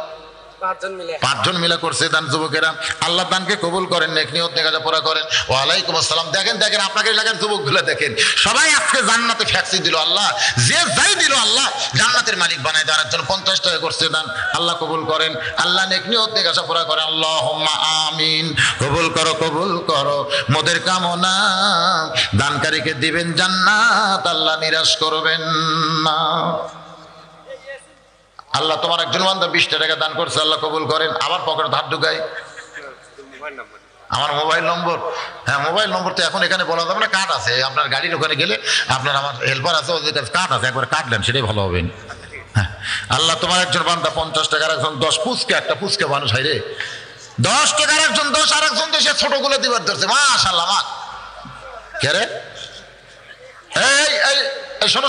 5 জন মিলে করছে দান যুবকেরা। আল্লাহ দানকে কবুল করেন, নেক নিয়ত নেক আশা পুরা করেন। ওয়ালাইকুম আসসালাম। দেখেন আপনাকে এলাকার যুবকগুলো দেখেন, সবাই আজকে জান্নাতে ফ্যাক্সি দিল। আল্লাহ যে যাই দিল আল্লাহ জান্নাতের মালিক বানায়। যার একজন 50 টাকা করছে দান, আল্লাহ কবুল করেন। আল্লাহ নেক নিয়ত নেক আশা পুরা করেন, আল্লাহুম্মা আমিন। কবুল করো মোদের কামনা, দানকারীকে দিবেন জান্নাত, আল্লাহ নিরাশ করবেন না। আল্লাহ তোমার একজন বান্দা 20 টাকা দান করছে, আল্লাহ কবুল করেন। আবার পকেট ধার ঢুকাই, আমার মোবাইল নম্বর। হ্যাঁ, মোবাইল নম্বর তো এখন এখানে বলা যাবে না, কার্ড আছে আপনার গাড়ির ওখানে গেলে, আপনার আমার হেল্পার আছে, ওদের কাছে কার্ড আছে, একবার কাটলেন সেটাই ভালো হবে। হ্যাঁ, আল্লাহ তোমার একজন বান্দা 50 টাকার, একজন 10, পুচকে একটা পুচকে মানুষ হয় রে, 10 টাকার একজন 10, আর একজন দেশে ছোটগুলো দিবার ধরছে। মাশাআল্লাহ। মা কে রে? এই শোনো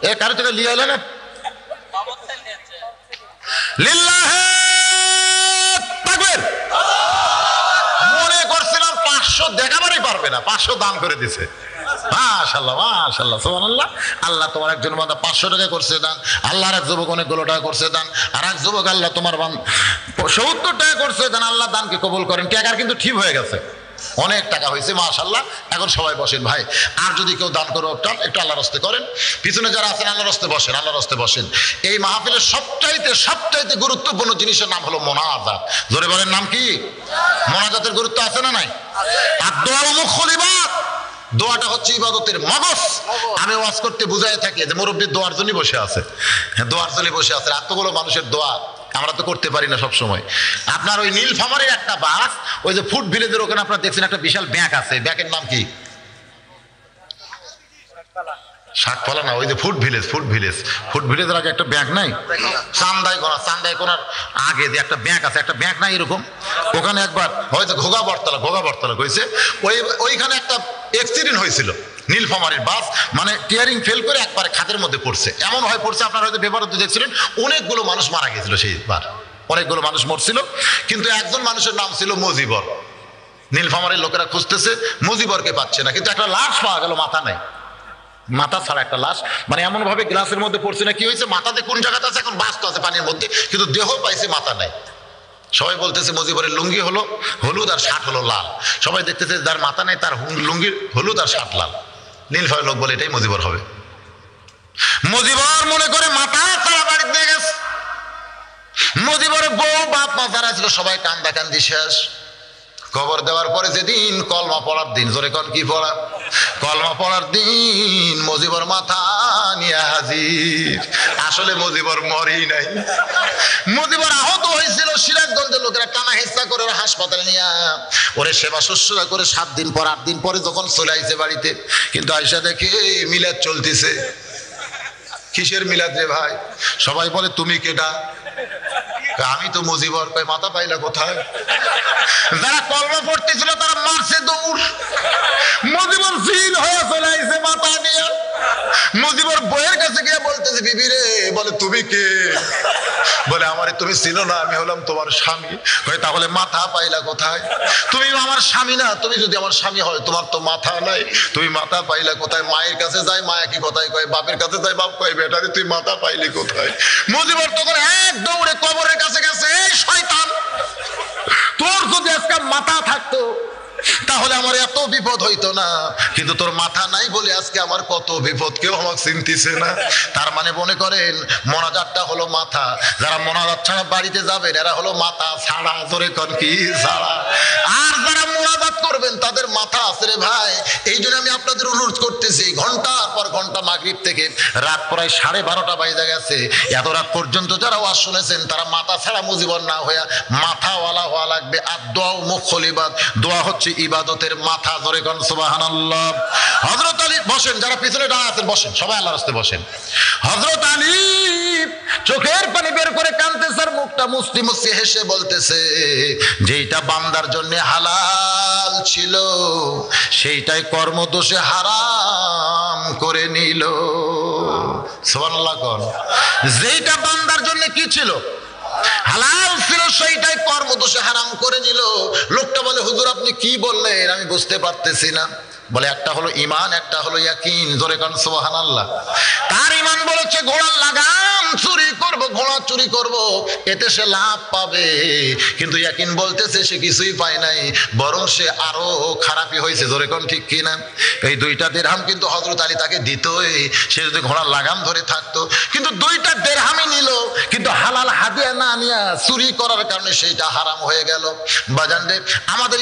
এ কারো থেকে লিয়ে এলে না? লিল্লাহে তাকবীর। মনে করছিলাম 500 দেখাবারই পারবে না, 500 দান করে দিছে। মাশাআল্লাহ সুবহানাল্লাহ। আল্লাহ তোমার একজন বান্দা 500 টাকা করছে দান, আল্লাহর এক যুবক অনেকগুলো টাকা করছে দান, আর এক যুবক আল্লাহ তোমার 70 টাকা করছে দান, আল্লাহ দানকে কবুল করেন। টাকার কিন্তু ঠিক হয়ে গেছে, অনেক টাকা হয়েছে মাশাআল্লাহ। এখন সবাই বসেন ভাই, আর যদি কেউ দান করো একটু আল্লাহর রাস্তে করেন। পিছনে যারা আছেন আল্লাহর রাস্তে বসেন। এই মাহফিলের সবচাইতে গুরুত্বপূর্ণ জিনিসের নাম হলো মোনাজাত। জোরে বলেন, নাম কি? মোনাজাতের গুরুত্ব আছে না নাই? আর দোয়া মুখুল ইবাদত, দোয়াটা হচ্ছে ইবাদতের মগজ। আমি ওয়াজ করতে বুঝাই থাকি যে মুরব্বী দোয়ার জন্য বসে আছে, দোয়ার জন্য বসে আছে। এতগুলো মানুষের দোয়া আমরা তো করতে পারি না সব সময়। আপনার ওই নীলফামারীর একটা বাস, ওই যে ফুড ভিলেজের ওখানে আপনার দেখছেন একটা বিশাল ব্যাংক আছে, ব্যাংকের নাম কি? শাকপালা না, ওই যে ফুড ভিলেজের আগে একটা ব্যাংক নাই? চান্দাই কোনার আগে যে একটা ব্যাংক আছে, একটা ব্যাংক নাই এরকম? ওখানে একবার হয়তো ঘোগা বটতলা কইছে, ওইখানে একটা অ্যাক্সিডেন্ট হয়েছিল। নীলফামারীর বাস মানে টিয়ারিং ফেল করে একবারে খাদের মধ্যে পড়ছে। এমন হয় পড়ছে, আপনারা হয়তো পেপারে দেখছিলেন, অনেকগুলো মানুষ মারা গেছিল সেইবার, অনেকগুলো মানুষ মরছিল। কিন্তু একজন মানুষের নাম ছিল মজিবর। নীলফামারীর লোকেরা খুঁজতেছে, মজিবরকে পাচ্ছে না, কিন্তু একটা লাশ পাওয়া গেল, মাথা নাই, মাথা ছাড়া একটা লাশ। মানে এমন ভাবে গ্লাসের মধ্যে পড়ছে না, কি হয়েছে, মাথাতে কোন জায়গাতে আছে, এখন বাস তো আছে পানির মধ্যে, কিন্তু দেহ পাইছে, মাথা নাই। সবাই বলতেছে মজিবরের লুঙ্গি হলো হলুদ আর শার্ট হলো লাল। সবাই দেখতেছে যার মাথা নেই তার লুঙ্গির হলুদ আর শার্ট লাল। নীলফামারীর লোক বলে এটাই মজিবর হবে। মজিবর মনে করে মাথা ছাড়া বাড়িতে দিয়ে গেছে। মজিবরের বউ বাপ মা যারা ছিল সবাই কান্দাকান্দি শেষ। কবর দেওয়ার পরে যেদিন কলমা পড়ার দিন, জোরে কোন কি পড়া? কলমা পড়ার দিন মুজিবর মাথা নিয়ে হাজির। আসলে মুজিবর মরি নাই, মুজিবর আহত হয়েছিল। সিরাজগঞ্জের লোকেরা টানা হেঁচা করে হাসপাতালে নিয়ে ওরে সেবা শুশ্রূষা করে 7 দিন পর 8 দিন পরে যখন চলে আইছে বাড়িতে, কিন্তু আয়সা দেখে মিলাদ চলতেছে। কিসের মিলাদ রে ভাই? সবাই বলে তুমি কেডা? আমি তো মুজিবর। কয় মাথা পাইলা কোথায়? যারা কলমা পড়তেছিল তারা মারছে দৌড়। মুজিবর ফিল হয়ে চলে আইছে মাথা নিয়ে। মুজিবর বইয়ের কাছে গিয়ে বলতেছে, বিবি রে, বলে তুমি কে? বলে আমারে তুমি চিনো না, আমি হলাম তোমার স্বামী। কয় তাহলে মাথা পাইলা কোথায়? তুমি আমার স্বামী না, তুমি যদি আমার স্বামী হয় তোমার তো মাথা নাই, তুমি মাথা পাইলা কোথায়? মায়ের কাছে যায়, মা কি কথাই কয়, বাপের কাছে যায়, বাপ কয় বেটারে তুই মাথা পাইলি কোথায়? মুজিবর তখন এক দৌড়ে কবরের কাছে গেছে, এই শয়তান, তোর যদি আজকে মাথা থাকতো তাহলে আমার এত বিপদ হইতো না, কিন্তু তোর মাথা নাই বলে আজকে আমার কত বিপদ, কেউ আমাকে চিনতিছে না। তার মানে মনে করেন মোনাজাতটা হলো মাথা, যারা মোনাজাত ছাড়া বাড়িতে যাবেন এরা হলো মাথা ছাড়া, জোরে কোন কি ছাড়া। আর যারা মোনাজাত করবেন তাদের মাথা আছে রে ভাই। এই জন্য আমি আপনাদের অনুরোধ করতেছি, ঘন্টার পর ঘন্টা মাগরিব থেকে রাত প্রায় 12:30 বাজে গেছে, এত রাত পর্যন্ত যারা ওয়াজ শুনেছেন তারা মাথা ছাড়া মুজিবর না হইয়া মাথাওয়ালা হওয়া লাগবে। আর দোয়া মুখল ইবাদ, দোয়া হচ্ছে ইবাদতের মাথা, ধরে কোন সুবহানাল্লাহ। হযরত আলী বসেন, যারা পিছনে দাঁড়া আছেন বসেন, সবাই আল্লাহর রাস্তায় বসেন। হযরত আলী চোখের পানি বের করে কাঁদতেছে, আর মুখটা মুছতে মুছতে হেসে বলতেছে, যেইটা বান্দার জন্য হালাল ছিল সেইটাই কর্মদোষে হারাম করে নিল। সুবহানাল্লাহ কোন। যেইটা বান্দার জন্য কি ছিল? হালাল ছিল, সেইটাই কর্মদোষে হারাম করে নিল। লোকটা বলে, হুজুর আপনি কি বললেন আমি বুঝতে পারতেছি না। বলে একটা হলো ইমান, একটা হলো ইয়াকিন, জোরে কোন সুবহানাল্লাহ। তার ইমান বলেছে ঘোড়ার লাগাম চুরি করব, ঘোড়া চুরি করব, এতে সে লাভ পাবে, কিন্তু ইয়াকিন বলতেছে সে কিছুই পায় নাই, বরং সে আরো খারাপই হয়েছে, জোরে কোন ঠিক কি না? এই 2টা দিরহাম কিন্তু হযরত আলী তাকে দিতই, সে যদি ঘোড়ার লাগাম ধরে থাকতো। কিন্তু 2টা দিরহামই নিল, কিন্তু হালাল হাদিয়া না নিয়া চুরি করার কারণে সেইটা হারাম হয়ে গেল। বাজান রে, আমাদের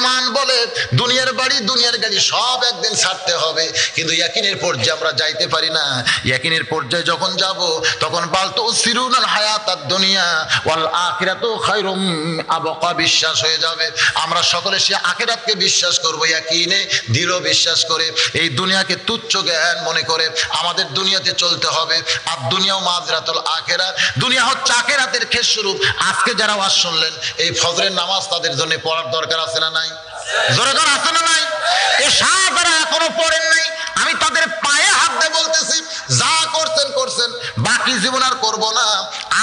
ইমান বলে দুনিয়ার বাড়ি দুনিয়ার গাড়ি সব একদিন ছাড়তে হবে, কিন্তু ইয়াকিনের পর্যায়ে আমরা যাইতে পারি না। ইয়াকিনের পর্যায়ে যখন যাব তখন বালতো সিরুনাল হায়াতাদ দুনিয়া ওয়াল আখিরাতু খায়রুম আবকা, বিশ্বাস হয়ে যাবে। আমরা সকলে সে আখিরাতকে বিশ্বাস করব, ইয়াকিনে দৃঢ় বিশ্বাস করে, এই দুনিয়াকে তুচ্ছ জ্ঞান মনে করে আমাদের দুনিয়াতে চলতে হবে। আর দুনিয়াও মাজরাতুল আখিরা, দুনিয়া হচ্ছে আখিরাতের খেসরূপ। আজকে যারা ওয়াজ শুনলেন, এই ফজরের নামাজ তাদের জন্য পড়ার দরকার আছে না নাই? জোরে করে আছে না নাই? এশা যারা এখনো পড়েন নাই, আমি তাদের পায়ে হাত দিয়ে বলতেছি, যা করছেন করছেন, বাকি জীবন আর করবো না,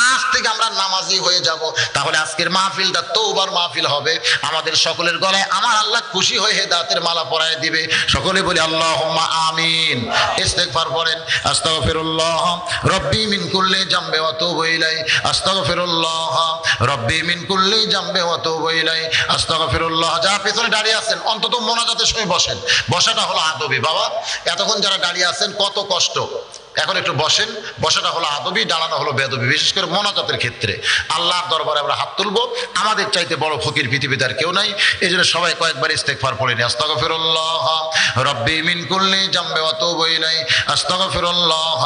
আজ থেকে আমরা নামাজি হয়ে যাব। তাহলে আজকের মাহফিলটা তওবার মাহফিল হবে। আমাদের সকলের গলায় আমার আল্লাহ খুশি হয়ে হেদায়েতের মালা পরায় দিবে। সকলে বলি আল্লাহুম্মা আমিন। ইস্তিগফার পড়েন, আস্তাগফিরুল্লাহ রব্বি মিন কুল্লি জামবি ওয়া তুবু ইলাই, আস্তাগফিরুল্লাহ রব্বি মিন কুল্লি জামবি ওয়া তুবু ইলাই, আস্তাগফিরুল্লাহ। যারা পেছনে দাঁড়িয়ে আছেন অন্তত মোনাজাতের সময় বসেন, বসাটা হলো আদবি। বাবা এতক্ষণ যারা দাঁড়িয়ে আছেন কত কষ্ট, এখন একটু বসেন, বসাটা হলো আদবি, দাঁড়ানো হলো বেয়াদবি। বিশেষ করে মোনাজাতের ক্ষেত্রে আল্লাহর দরবারে আমরা হাত তুলবো, আমাদের চাইতে বড় ফকির পৃথিবীতে আর কেউ নাই। এই জন্য সবাই কয়েকবার ইস্তেগফার পড়ে নি, আস্তাগফিরুল্লাহ রব্বি মিন কুল্লি জামবি ওয়া তুবু ইলাই, আস্তাগফিরুল্লাহ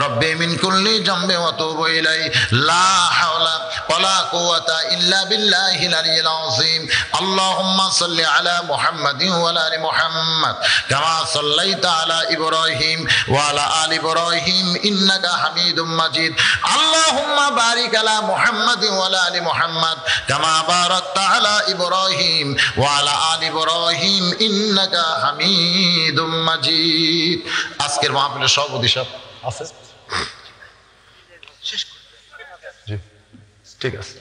রব্বি মিন কুল্লি জামবি ওয়া তুবু ইলাই, লা হাওলা ওয়ালা কুওয়াতা ইল্লা বিল্লাহিল আলিয়্যিল আযীম। আল্লাহুম্মা সাল্লি আলা মুহাম্মাদিন ওয়া আলা আলি মুহাম্মাদ কামা সাল্লাইতা আলা ইব্রাহিম ওয়া আলা আলি ইব্রাহিম ইন্নাকা হামিদুম মাজিদ। আল্লাহুম্মা বারিক আলা মুহাম্মাদিন ওয়া আলা আলি মুহাম্মাদ কামা বারাকতা আলা ইব্রাহিম ওয়া আলা আলি ইব্রাহিম ইন্নাকা হামিদুম মাজিদ। আজকের মাহফিলের সভাপতি সাহেব আছে? জি ঠিক আছে।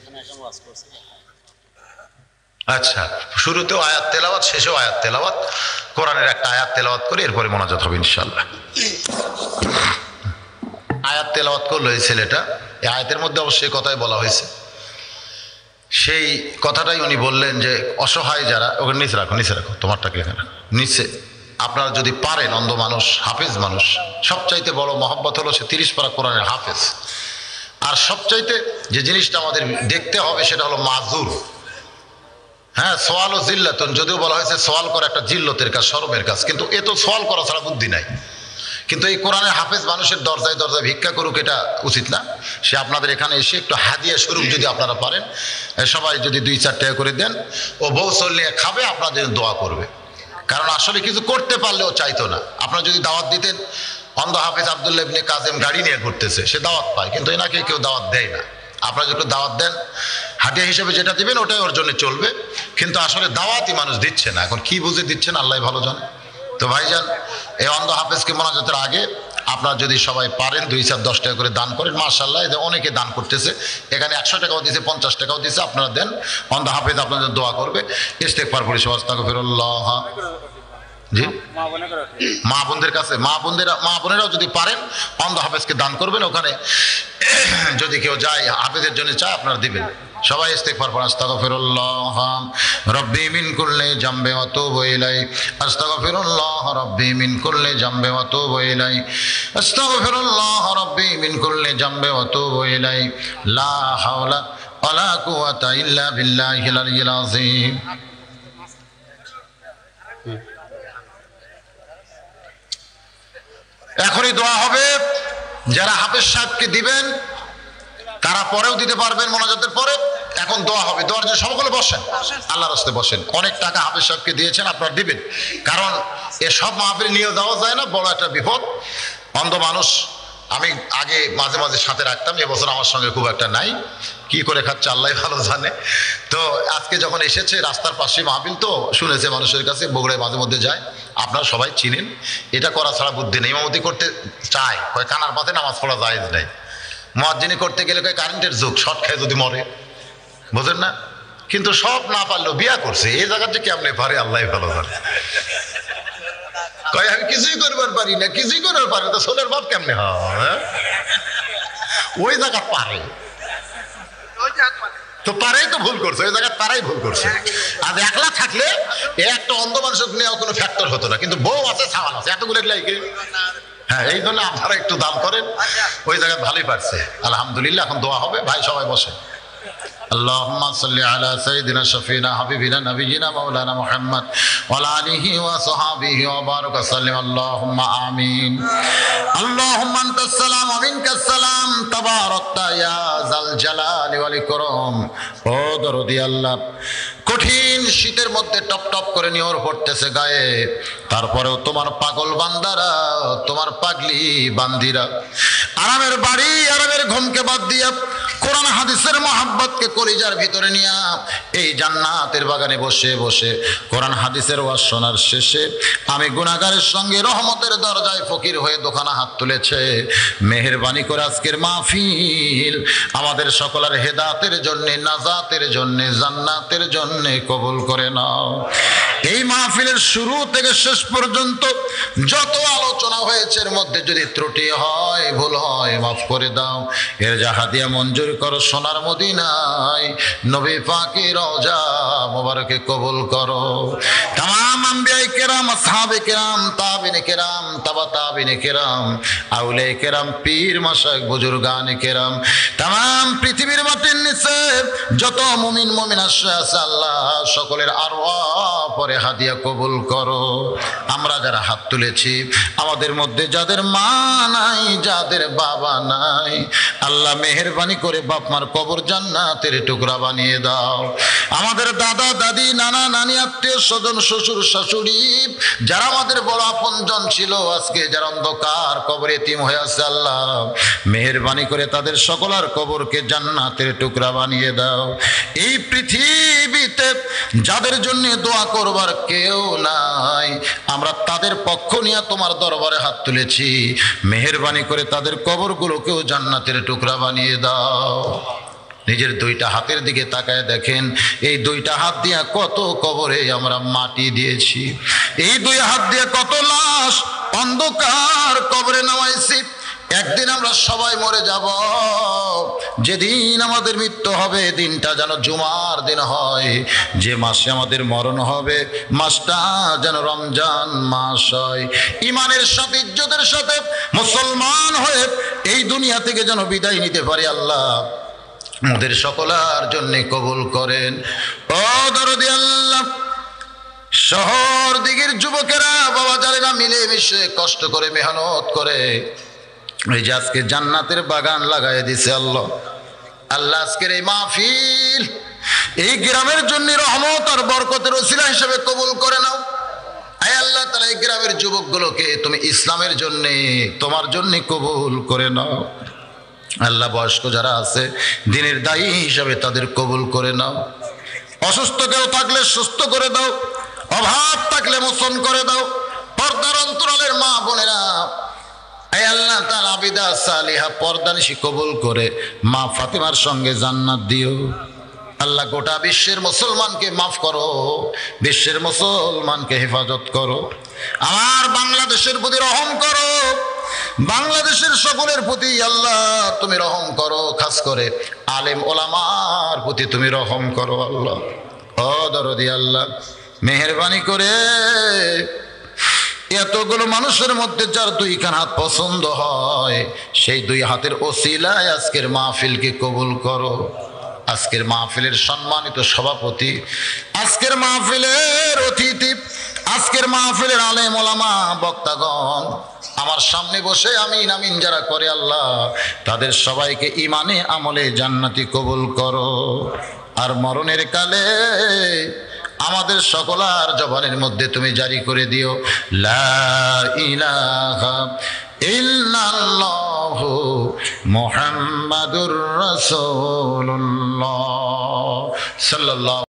আচ্ছা, শুরুতেও আয়াত তেলাওয়াত, শেষেও আয়াত তেলাওয়াত, কোরআনের একটা আয়াত তেলাওয়াত করে এরপরে মোনাজাত হবে ইনশাআল্লাহ। আয়াত তেলাওয়াত করলো এই ছেলেটা, এই আয়াতের মধ্যে অবশ্যই কথাই বলা হয়েছে, সেই কথাটাই উনি বললেন যে অসহায় যারা, ওখানে নিচে রাখো, নিচে রাখো, তোমারটাকে এখানে নিচে। আপনারা যদি পারেন, অন্ধ মানুষ, হাফেজ মানুষ, সবচাইতে বড় মহব্বত হলো সে 30 পারা কোরআনের হাফেজ। আর সবচাইতে যে জিনিসটা আমাদের দেখতে হবে সেটা হলো মাজুর। হ্যাঁ, সোয়াল ও জিল্লাতুন, যদিও বলা হয়েছে সোয়াল করা একটা জিল্লতের কাজ, শরমের কাজ, কিন্তু এ তো সোয়াল করা ছাড়া বুদ্ধি নাই। কিন্তু এই কোরআনের হাফেজ মানুষের দরজায় দরজায় ভিক্ষা করুক, এটা উচিত না। সে আপনাদের এখানে এসে একটু হাদিয়া স্বরূপ যদি আপনারা পারেন, সবাই যদি 2-4 টাকা করে দেন, ও বউ চলিয়ে খাবে, আপনাদের দোয়া করবে। কারণ আসলে কিছু করতে পারলেও চাইতো না। আপনারা যদি দাওয়াত দিতেন, অন্ধ হাফেজ আব্দুল্লাহ ইবনে কাজেম গাড়ি নিয়ে ঘুরতেছে, সে দাওয়াত পায়, কিন্তু এনাকে কেউ দাওয়াত দেয় না। আপনারা যদি দাওয়াত দেন, হাদিয়া হিসেবে যেটা দিবেন ওটাই ওর জন্য চলবে, কিন্তু আসলে দাওয়াতই মানুষ দিচ্ছে না। এখন কি বুঝে দিচ্ছেন আল্লাহ ভালো জানে। তো ভাইজান, এই অন্ধ হাফেজকে মোনাজাতের আগে আপনারা যদি সবাই পারেন 2-4-10 টাকা করে দান করেন, মাশাআল্লাহ। এদের অনেকে দান করতেছে, এখানে 100 টাকাও দিয়েছে, 50 টাকাও দিয়েছে, আপনারা দেন। অন্ধ হাফেজ আপনাদের দোয়া করবে, ইস্তেগফার করি সবাই, আস্তাগফিরুল্লাহ। জি, মা বোনদের কাছে, মা বোনেরাও যদি পারেন অন্ধ হাফেজকে দান করবেন। ওখানে যদি কেউ যায় হাফেজের জন্য চায়, আপনারা দিবেন। সবাই ইস্তেগফার পড়েন, আস্তাগফিরুল্লাহ রব্বি মিন কুল্লি জামবি ওয়া তুবু ইলাই, আস্তাগফিরুল্লাহ রব্বি মিন কুল্লি জামবি ওয়া তুবু ইলাই, আস্তাগফিরুল্লাহ রব্বি মিন কুল্লি জামবি ওয়া তুবু ইলাই, লা হাওলা ওয়ালা কুওয়াতা ইল্লা বিল্লাহিল আলিয়্যিল আযীম। এখনই দোয়া হবে। যারা হাফেজ সাহেবকে দিবেন তারা পরেও দিতে পারবেন মোনাজাতের পরে। এখন দোয়া হবে, দোয়ার জন্য সবগুলো বসেন, আল্লাহর রাস্তায় বসেন। অনেক টাকা হাফেজ সাহেবকে দিয়েছেন, আপনারা দিবেন, কারণ এসব মাহফিল নিয়ে যাওয়া যায় না, বড় একটা বিপদ। অন্ধ মানুষ আমি আগে মাঝে মাঝে সাথে রাখতাম, এবছর আমার সঙ্গে খুব একটা নাই, কি করে খাচ্ছে আল্লাহ ভালো জানে। তো আজকে যখন এসেছে, রাস্তার পাশে মাহফিল তো শুনেছে মানুষের কাছে, বগুড়ায় মাঝে মধ্যে যায়, আপনারা সবাই চিনেন। এটা করা ছাড়া বুদ্ধি নেই। ইমামতি করতে চায়, কয় কানার পাতে নামাজ পড়া জায়েজ নাই। মুয়াজ্জিনি করতে গেলে কয় কারেন্টের যুগ, শর্ট খেয়ে যদি মরে, বোঝেন না। কিন্তু সব না পারলেও বিয়া করছে, এই জায়গাটা কেমনে পারে আল্লাহ ভালো জানে। কয় আমি কিছুই করবার পারি না, কিছুই করবার পারি না, তো সোনার বাপ কেমনে হয়? ওই জায়গা পারে তো, পারেই তো ভুল করছে, ওই জায়গায় তারাই ভুল করছে। আর একলা থাকলে একটা অন্ধ মানুষের নিয়ে কোনো ফ্যাক্টর হতো না, কিন্তু বউ আছে, সামান আছে, এতগুলো লাগে। হ্যাঁ, এই জন্য আপনারা একটু দান করেন, ওই জায়গায় ভালোই পারছে আলহামদুলিল্লাহ। এখন দোয়া হবে, ভাই সবাই বসে। আল্লাহুম্মা সাল্লি আলা সাইয়্যিদিনা শাফিনা হাবিবিনা নাবিয়িনা মাওলানা মুহাম্মদ ওয়া আলা আলিহি ওয়া সাহবিহি ওয়া বারাকা সাল্লিম। আল্লাহুম্মা আমিন। আল্লাহুম্মা আনতাস সালাম ওয়া মিনকাস সালাম, তাবারাকতা ইয়া যাল জালালি ওয়াল ইকরাম। ও দরদি আল্লাহ, কঠিন শীতের মধ্যে টপ টপ করে নিয়র পড়তেছে গায়ে, তারপরেও তোমার পাগল বান্দারা, তোমার পাগলি বান্দিরা আরামের বাড়ি, আরামের ঘুমকে বাদ দিয়া কোরআন হাদিসের মহাব্বতকে কলিজার ভিতরে নিয়া এই জান্নাতের বাগানে বসে বসে কোরআন হাদিসের ওয়াজ শোনার শেষে আমি গুনাহগারের সঙ্গে রহমতের দরজায় ফকির হয়ে দোকানা হাত তুলেছে। মেহেরবানি করে আজকের মাহফিল আমাদের সকলের হেদায়েতের জন্য, নাজাতের জন্য, জান্নাতের জন্য কবুল করে নাও। এই মাহফিলের শুরু থেকে শেষ পর্যন্ত যত আলোচনা হয়েছে এর মধ্যে যদি ত্রুটি হয়, ভুল হয়, মাফ করে দাও। এর জাহাদিয়া মঞ্জুর করো সোনার মদিনায়, নবী পাকের রওজা মোবারকে কবুল করো। তামাম আম্বিয়া কেরাম, আসহাবে কেরাম, তাবিনে কেরাম, তাবা তাবিনে কেরাম, আউলিয়া কেরাম, পীর মাশায়েখ, বুজুর্গানে কেরাম, তামাম পৃথিবীর মাটির নিচে যত মুমিন মুমিনা আছে আল্লাহ সকলের আরওয়াহ পরে হাদিয়া কবুল করো। আমরা যারা হাত তুলেছি, আমাদের মধ্যে যাদের মা নাই, যাদের বাবা নাই, আল্লাহ মেহেরবানি করে বাপ মার কবর জান্নাতের টুকরা বানিয়ে দাও। আমাদের দাদা দাদি, নানা নানি, আত্মীয় স্বজন, শ্বশুর শাশুড়ি যারা আমাদের বড় আপনজন ছিল, আজকে যারা অন্ধকার কবরে এতিম হয়ে আছে, আল্লাহ মেহেরবানি করে তাদের সকলের কবরকে জান্নাতের টুকরা বানিয়ে দাও। এই পৃথিবীতে যাদের জন্য দোয়া করবার কেউ নাই, আমরা তাদের পক্ষ নিয়ে তোমার দরবারে হাত তুলেছি, মেহেরবানি করে তাদের কবরগুলোকেও জান্নাতের টুকরা বানিয়ে দাও। নিজের দুইটা হাতের দিকে তাকায় দেখেন, এই দুইটা হাত দিয়ে কত কবরে আমরা মাটি দিয়েছি, এই দুই হাত দিয়ে কত লাশ অন্ধকার কবরে নামাইছি। একদিন আমরা সবাই মরে যাব, যেদিন আমাদের মৃত্যু হবে দিনটা যেন জুমার দিন হয়, যে মাসে আমাদের মরণ হবে মাসটা যেন রমজান মাস হয়। ইমানের সাথে, ইজ্জতের সাথে মুসলমান হয়ে এই দুনিয়া থেকে যেন বিদায় নিতে পারি। আল্লাহ মোদের সকলার জন্য কবুল করেন। ও দরদি আল্লাহ, শহর দিকের যুবকেরা বাবা জানেরা মিলে মিশে কষ্ট করে মেহনত করে এই যে আজকে জান্নাতের বাগান লাগাই দিছে আল্লাহ। আল্লাহ আজকের এই মাহফিল এই গ্রামের জন্য রহমত আর বরকতের ওসিলা হিসেবে কবুল করে নাও। আয় আল্লাহ তাআলা, এই গ্রামের যুবকগুলোকে তুমি ইসলামের জন্য তোমার জন্য কবুল করে নাও। আল্লাহ বয়স্ক যারা আছে দিনের দায়ী হিসাবে তাদের কবুল করে নাও। অসুস্থ কেউ থাকলে সুস্থ করে দাও, অভাব থাকলে মোচন করে দাও। পর্দার অন্তরালের মা বোনেরা আয় আল্লাহ তাআলা আবিদা সালিহা পর্দানিশি কবুল করে মা ফাতিমার সঙ্গে জান্নাত দিও। আল্লাহ গোটা বিশ্বের মুসলমানকে মাফ করো, বিশ্বের মুসলমানকে হেফাজত করো। আমার বাংলাদেশের প্রতি রহম করো, বাংলাদেশের সকলের প্রতি আল্লাহ তুমি রহম করো। খাস করে আলেম ওলামার প্রতি তুমি রহম করো আল্লাহ। ও দরদি আল্লাহ, মেহেরবানি করে এতগুলো মানুষের মধ্যে যার দুইখান হাত পছন্দ হয় সেই দুই হাতের ওসিলায় আজকের মাহফিলকে কবুল করো। আজকের মাহফিলের সম্মানিত সভাপতি, আজকের মাহফিলের অতিথি, আজকের মাহফিলের আলেম ওলামা বক্তাগণ, আমার সামনে বসে আমিন আমিন যারা করে আল্লাহ তাদের সবাইকে ইমানে আমলে জান্নাতি কবুল করো। আর মরণের কালে আমাদের সকলার জবানের মধ্যে তুমি জারি করে দিও লা ইলাহা ইল্লাল্লাহু মুহাম্মাদুর রাসূলুল্লাহ সাল্লাল্লাহু